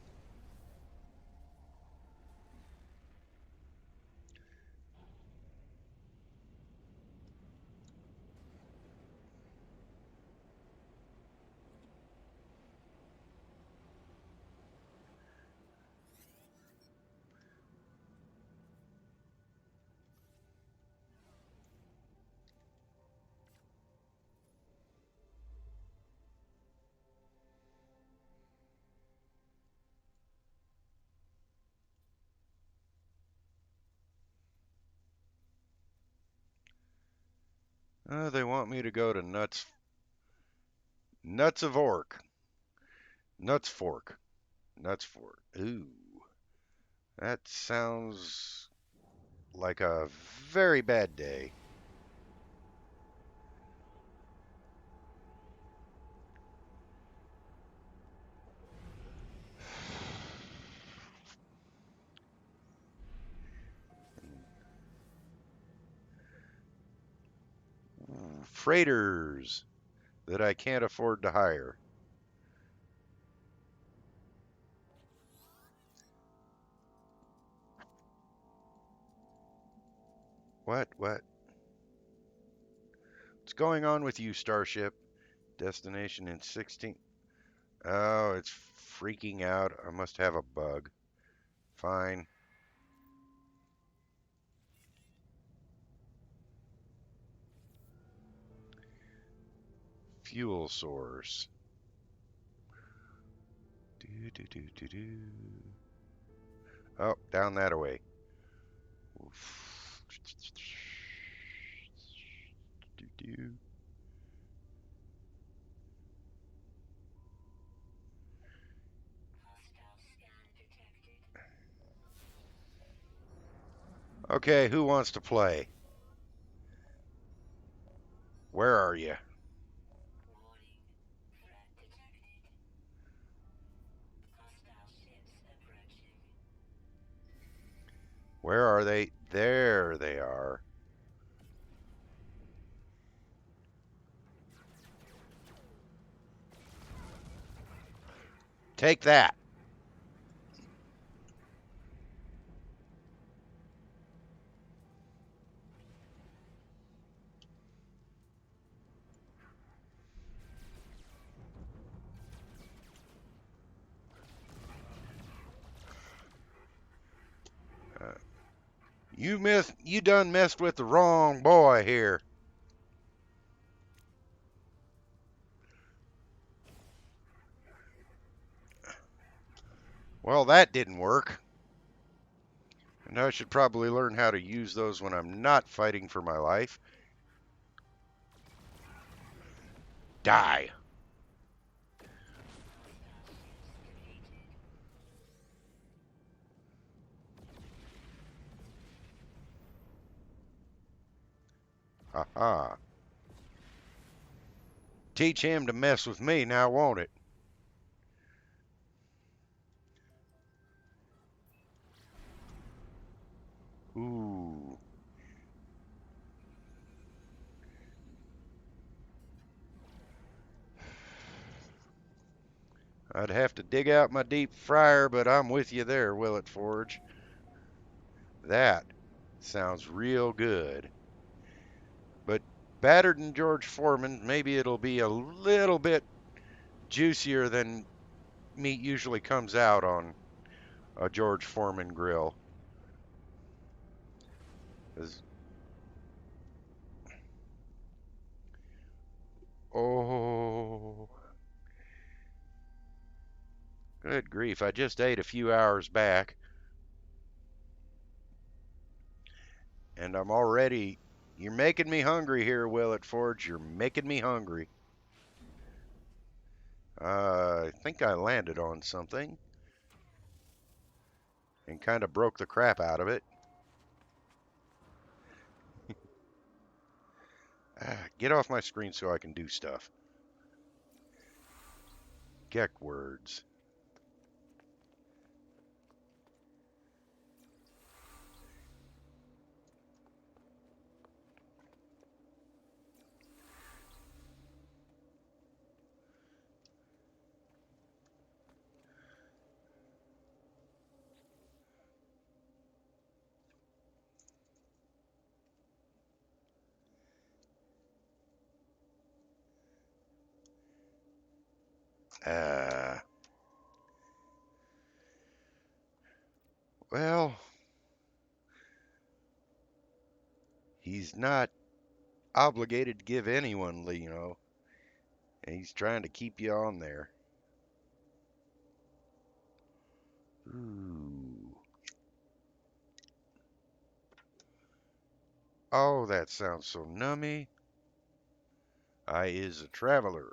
They want me to go to Nuts of Orc. Nuts Fork. Nuts Fork. Ooh. That sounds like a very bad day. Freighters that I can't afford to hire. What? What? What's going on with you, Starship? Destination in 16. Oh, it's freaking out. I must have a bug. Fine. fuel source. Do, do, do, do, do. Oh, down that way. Do, do. Okay, who wants to play? Where are you? Where are they? There they are. Take that. Uh, you done messed with the wrong boy here. Well, that didn't work. And I should probably learn how to use those when I'm not fighting for my life. Die. Ha ha. Teach him to mess with me now, won't it? Ooh. I'd have to dig out my deep fryer, but I'm with you there, Willet Forge. That sounds real good. But battered than George Foreman, maybe it'll be a little bit juicier than meat usually comes out on a George Foreman grill. Oh, good grief. I just ate a few hours back, and I'm already. You're making me hungry here, Willet Forge. You're making me hungry. I think I landed on something and kind of broke the crap out of it. Get off my screen so I can do stuff. Geck words. Uh, well, he's not obligated to give anyone, and he's trying to keep you on there. Ooh. Oh, that sounds so nummy. I is a traveler.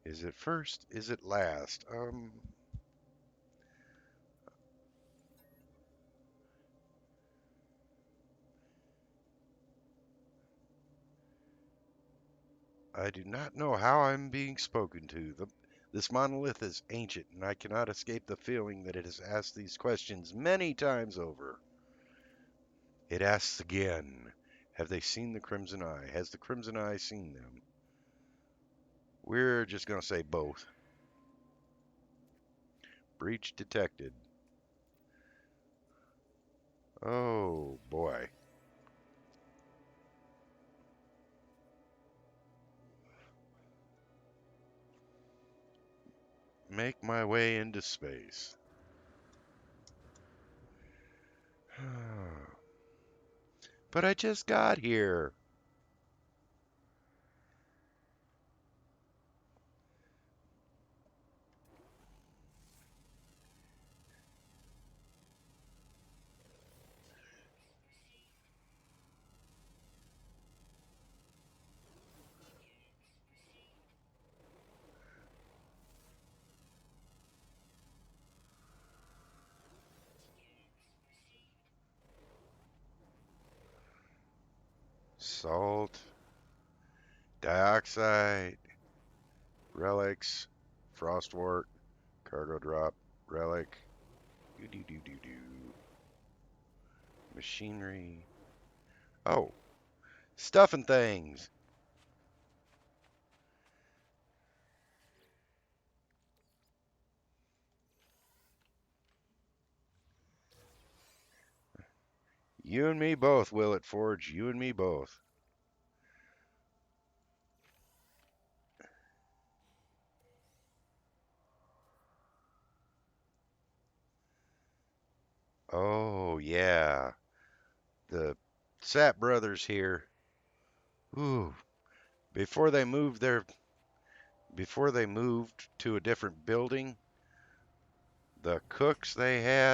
Is it first? Is it last? I do not know how I'm being spoken to. This monolith is ancient, and I cannot escape the feeling that it has asked these questions many times over. It asks again, have they seen the Crimson Eye? Has the Crimson Eye seen them? We're just going to say both. Breach detected. Oh, boy. Make my way into space. But I just got here. Salt, dioxide, relics, frostwort, cargo drop, relic, do do do do do, machinery. Oh, stuff and things. You and me both, Willet Forge. You and me both. Oh yeah, the Sap brothers here. Ooh, before they moved their before they moved to a different building, the cooks they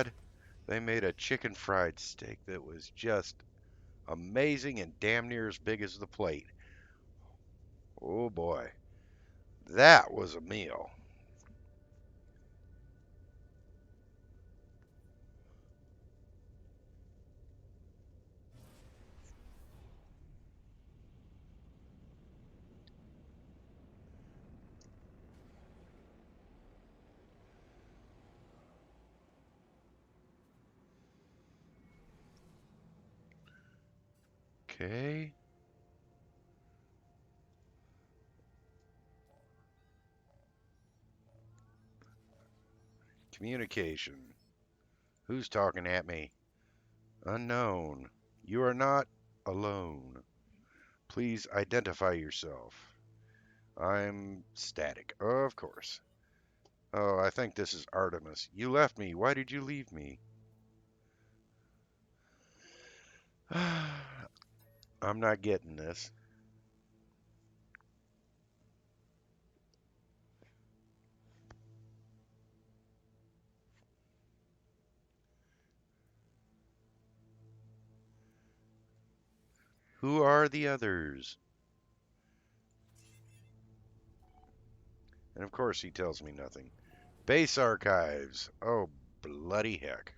made a chicken fried steak that was just amazing and damn near as big as the plate. Oh boy, that was a meal. Okay, communication. Who's talking at me? Unknown. You are not alone. Please identify yourself. I'm Static, of course. Oh, I think this is Artemis. You left me. Why did you leave me? I'm not getting this. Who are the others? And of course he tells me nothing. Base archives. Oh, bloody heck.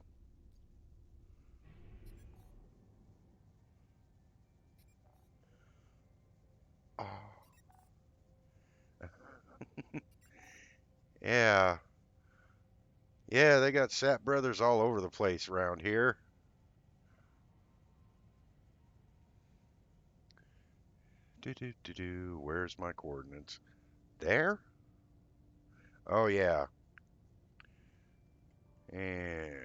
Oh, yeah. Yeah, they got Sap brothers all over the place around here. Do do do do. Where's my coordinates? There? Oh yeah. And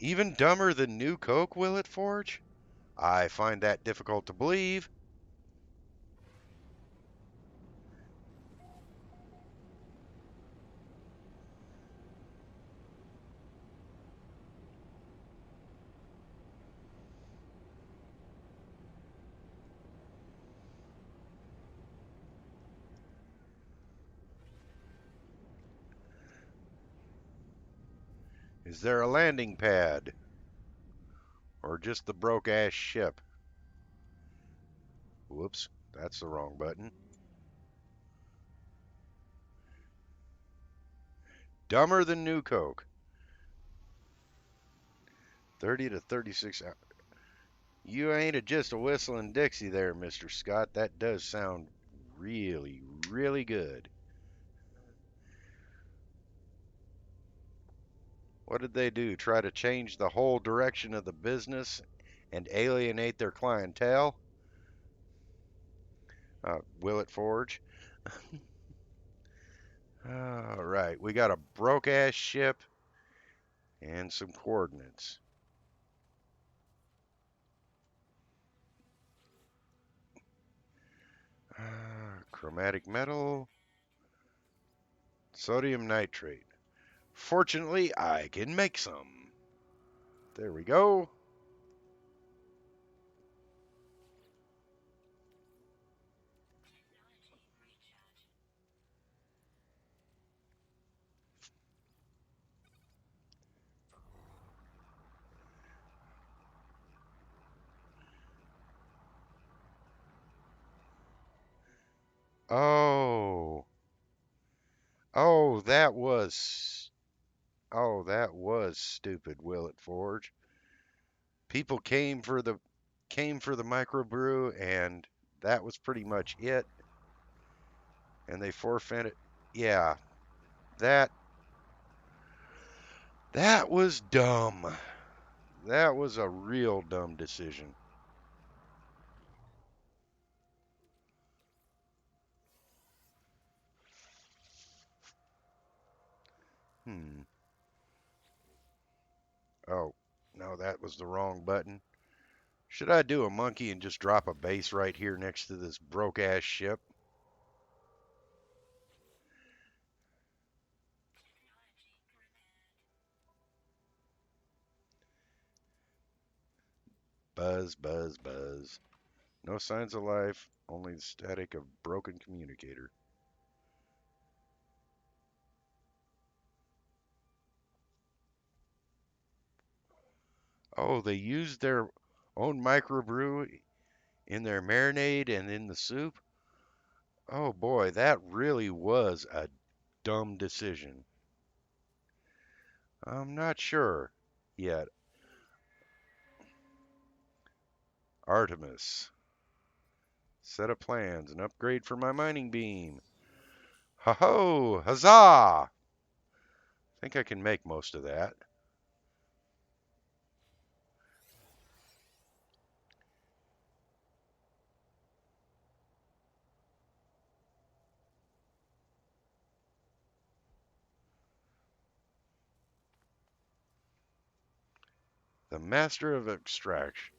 even dumber than New Coke, will it, Forge? I find that difficult to believe. Is there a landing pad? Or just the broke ass ship? Whoops, that's the wrong button. Dumber than New Coke. 30 to 36 hours. You ain't just a whistling Dixie there, Mr. Scott. That does sound really, really good. What did they do? Try to change the whole direction of the business and alienate their clientele? Will it Forge? All right, we got a broke ass ship and some coordinates. Chromatic metal. Sodium nitrate. Fortunately, I can make some. There we go. Oh. Oh, that was. Oh, that was stupid, Willet Forge. People came for the microbrew, and that was pretty much it. And they forfeited. Yeah, that that was dumb. That was a real dumb decision. Hmm. Oh, no, that was the wrong button. Should I do a monkey and just drop a base right here next to this broke ass ship? Buzz, buzz, buzz. No signs of life, only the static of broken communicator. Oh, they used their own microbrew in their marinade and in the soup? Oh boy, that really was a dumb decision. I'm not sure yet. Artemis. Set of plans, an upgrade for my mining beam. Ho ho! Huzzah! Think I can make most of that. The master of extraction.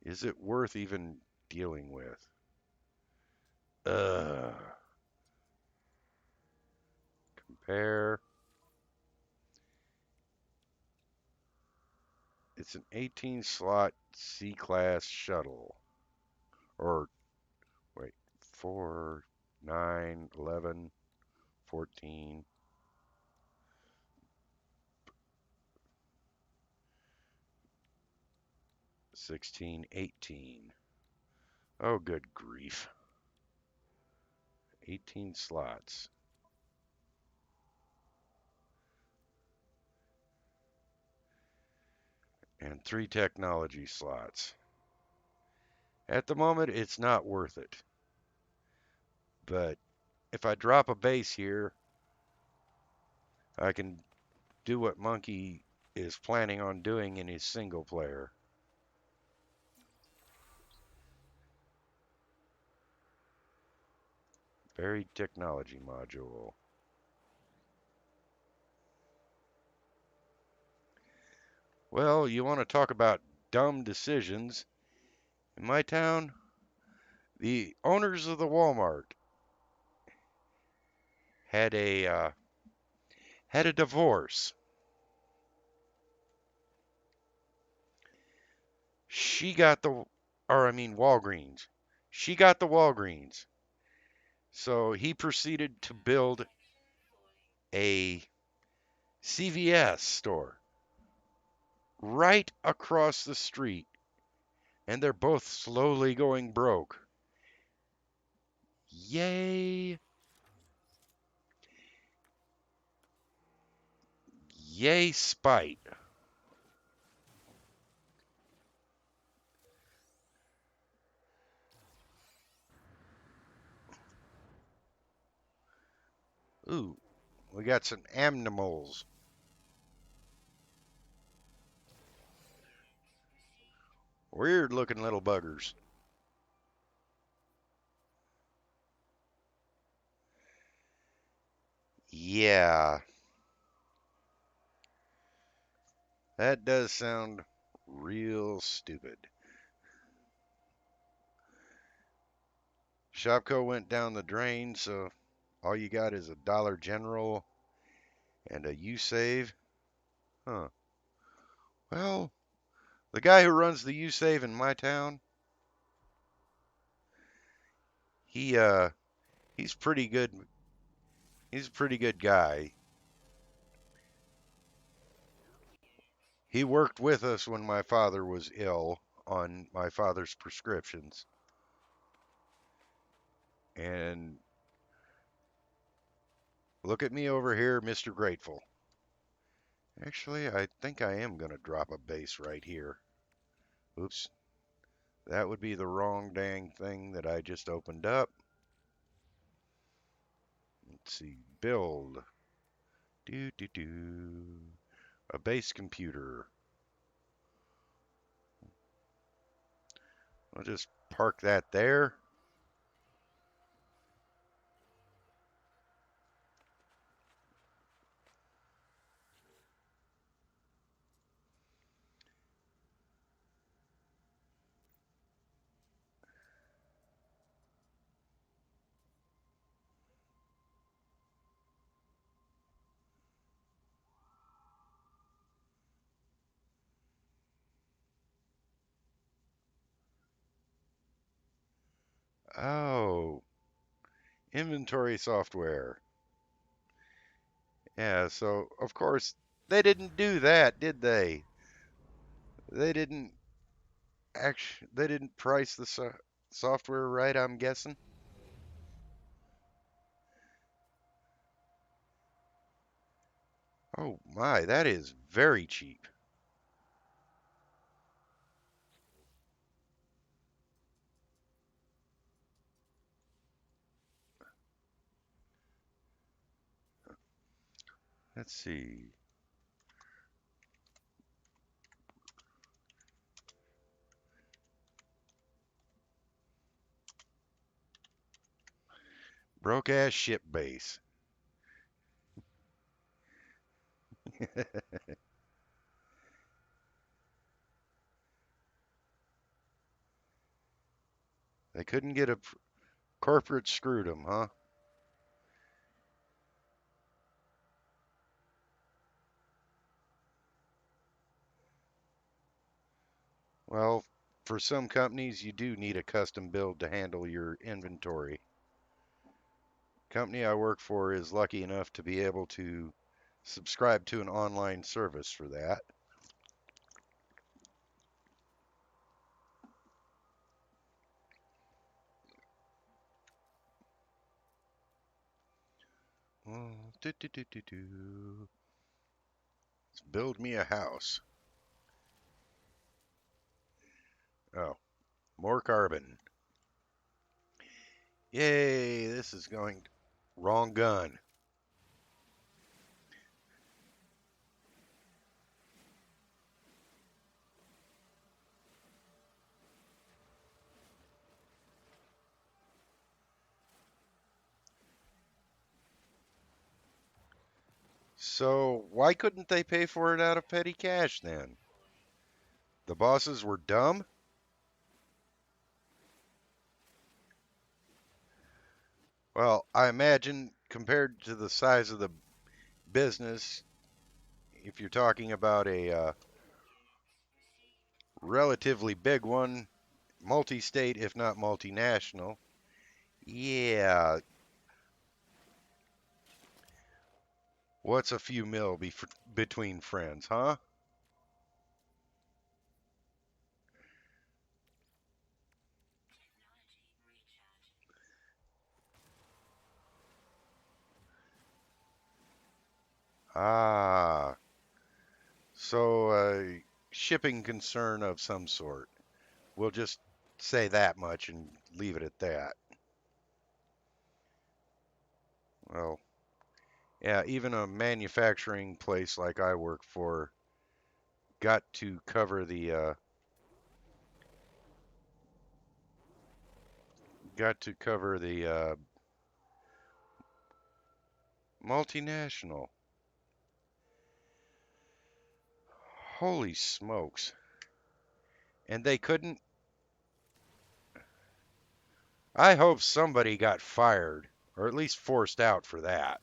Is it worth even dealing with? Ugh. Compare. It's an 18 slot C class shuttle. Or, wait, 4, 9, 11, 14, 16, 18. Oh, good grief. 18 slots. And 3 technology slots. At the moment, it's not worth it. But if I drop a base here, I can do what Monkey is planning on doing in his single player. Buried technology module. Well, you want to talk about dumb decisions. In my town, the owners of the Walmart had a divorce. She got the, or I mean Walgreens. She got the Walgreens. So he proceeded to build a CVS store right across the street, and they're both slowly going broke. Yay! Yay, spite. Ooh, we got some animals. Weird looking little buggers. Yeah, that does sound real stupid. Shopko went down the drain, so all you got is a Dollar General and a U-Save. Huh. Well, the guy who runs the U-Save in my town, he he's pretty good. He's a pretty good guy. He worked with us when my father was ill on my father's prescriptions. And look at me over here, Mr. Grateful. Actually, I think I am going to drop a base right here. Oops. That would be the wrong dang thing that I just opened up. Let's see. Build. Do, do, do. A base computer. I'll just park that there. Oh, inventory software. Yeah, so of course they didn't do that, did they? They didn't they didn't price the software right, I'm guessing. Oh my, that is very cheap. Let's see. Broke ass ship base. They couldn't get a corporate screwed them, huh? Well, for some companies, you do need a custom build to handle your inventory. Company I work for is lucky enough to be able to subscribe to an online service for that. Oh, Let's build me a house. Oh, more carbon. Yay, this is going wrong gun. So why couldn't they pay for it out of petty cash then? The bosses were dumb? Well, I imagine compared to the size of the business, if you're talking about a relatively big one, multi-state if not multinational, yeah, what's a few mil between friends, huh? Ah, so shipping concern of some sort. We'll just say that much and leave it at that. Well, yeah, even a manufacturing place like I work for got to cover the multinational. Holy smokes. And they couldn't I hope somebody got fired, or at least forced out for that.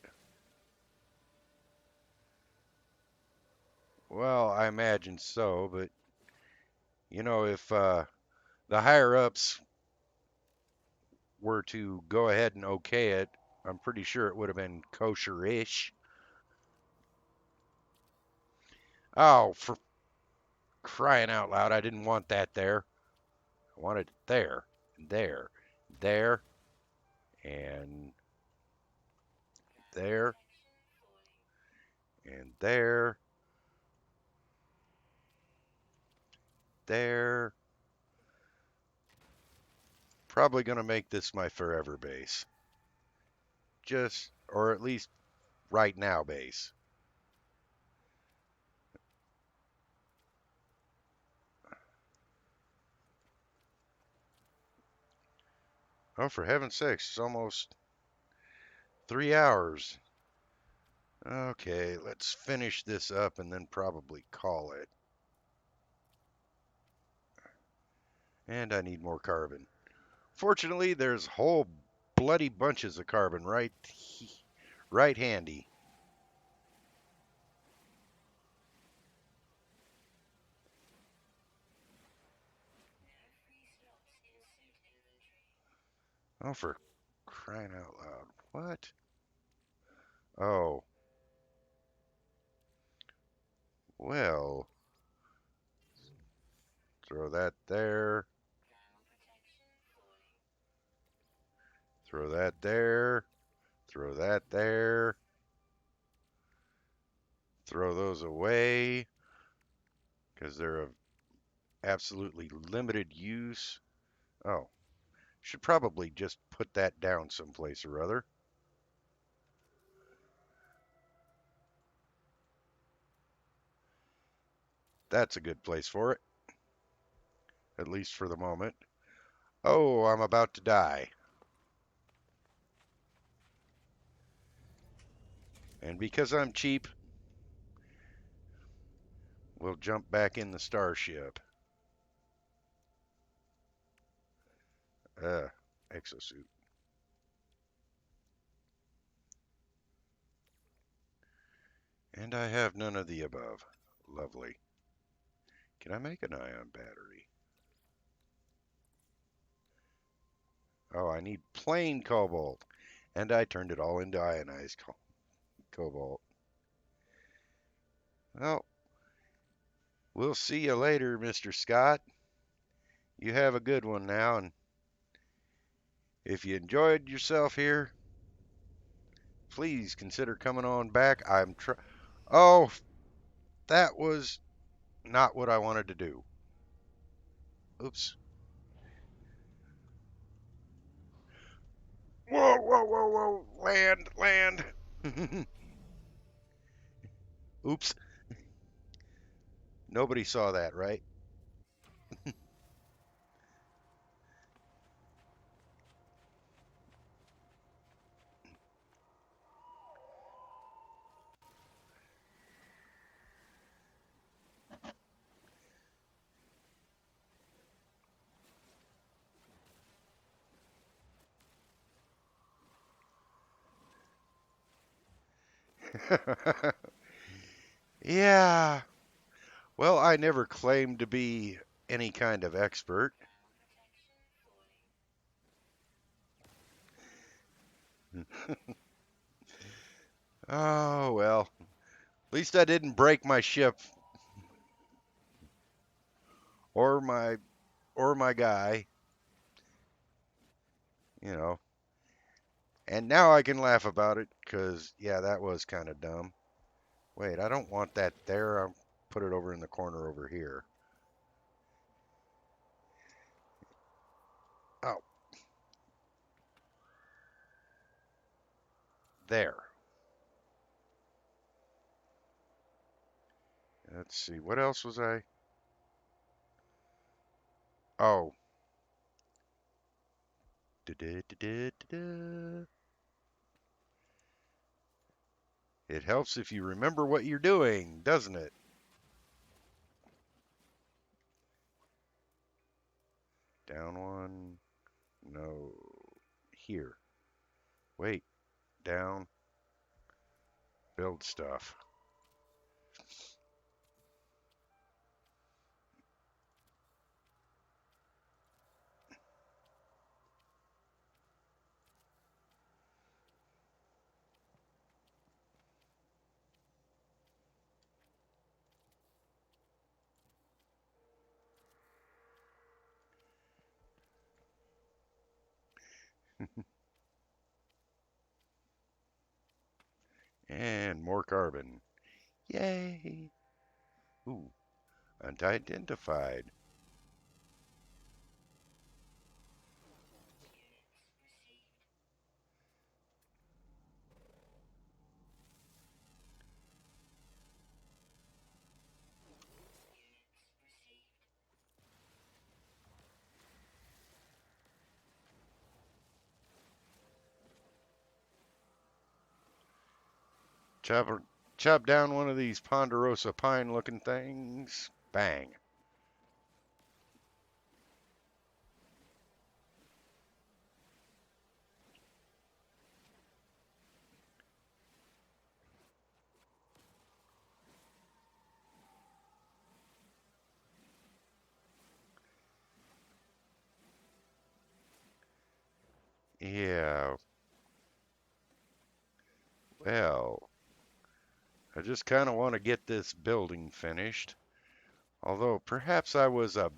Well, I imagine so, but if the higher ups were to go ahead and okay it, I'm pretty sure it would have been kosher-ish. Oh, for crying out loud, I didn't want that there. I wanted it there, and there, there, and there, and there, there. Probably going to make this my forever base. Or at least right now base. Oh, for heaven's sakes, it's almost 3 hours. Okay, let's finish this up and then probably call it. And I need more carbon. Fortunately, there's whole bloody bunches of carbon right handy. Oh, for crying out loud. What? Oh, well, throw that there. Throw that there. Throw that there. Throw those away because they're of absolutely limited use. Oh, should probably just put that down someplace or other. That's a good place for it, at least for the moment. Oh, I'm about to die. And because I'm cheap, we'll jump back in the starship. Uh, exosuit. And I have none of the above. Lovely. Can I make an ion battery? Oh, I need plain cobalt. And I turned it all into ionized cobalt. Well, we'll see you later, Mr. Scott. You have a good one now, and if you enjoyed yourself here, please consider coming on back. Oh, that was not what I wanted to do. Oops. Whoa, whoa, whoa, whoa. Land, land. Oops. Nobody saw that, right? Yeah. Well, I never claimed to be any kind of expert. Oh, well. At least I didn't break my ship or my guy, you know. And now I can laugh about it cuz yeah, that was kind of dumb. Wait, I don't want that there. I'll put it over in the corner over here. Oh, there. Let's see. What else was I? Oh. Da-da-da-da-da-da. It helps if you remember what you're doing, doesn't it? Down one. No. here. Wait, down, build stuff. And more carbon. Yay! Ooh, unidentified. Chop, chop down one of these ponderosa pine looking things. Bang. Yeah, well, I just kind of want to get this building finished. Although perhaps I was a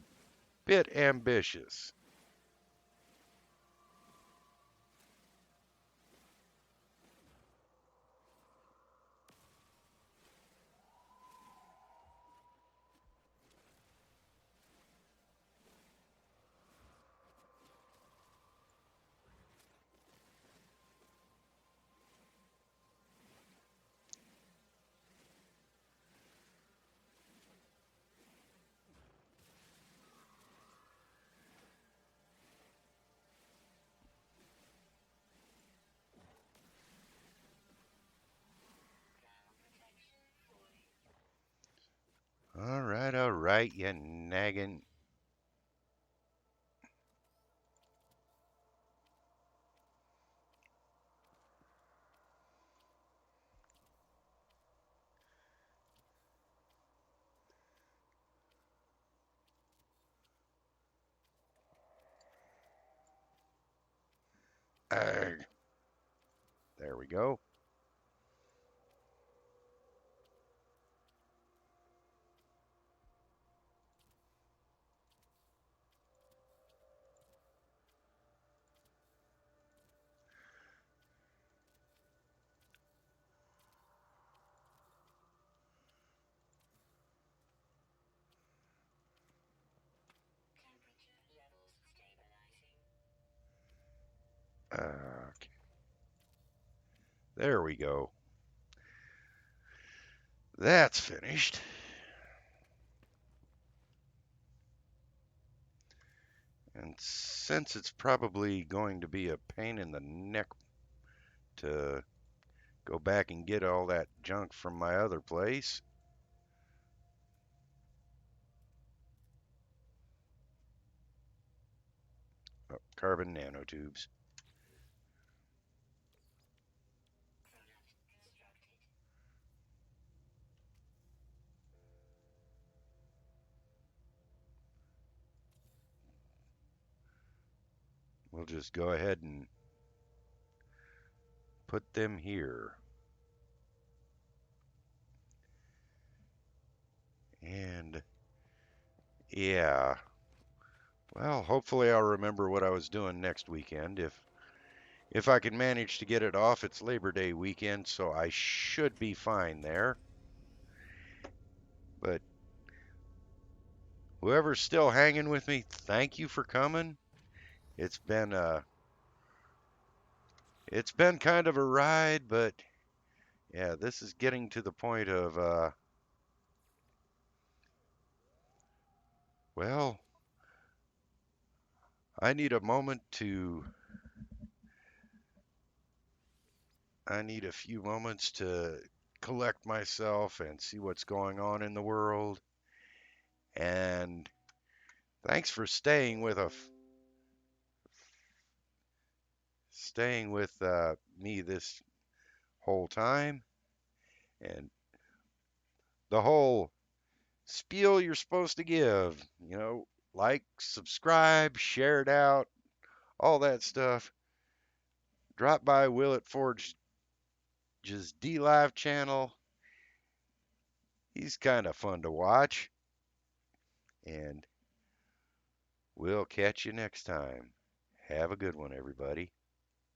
bit ambitious. All right, you nagging. Arg. There we go. Okay. There we go. That's finished. And since it's probably going to be a pain in the neck to go back and get all that junk from my other place, oh, carbon nanotubes. We'll just go ahead and put them here. And yeah, well, hopefully I'll remember what I was doing next weekend. If I can manage to get it off, it's Labor Day weekend, so I should be fine there. But whoever's still hanging with me, thank you for coming. It's been it's been kind of a ride, but yeah, this is getting to the point of well, I need a moment to I need a few moments to collect myself and see what's going on in the world. And thanks for staying with us. staying with me this whole time, and the whole spiel you're supposed to give. Like, subscribe, share it out, all that stuff. Drop by Willett Forge's D Live channel. He's kind of fun to watch. And we'll catch you next time. Have a good one, everybody.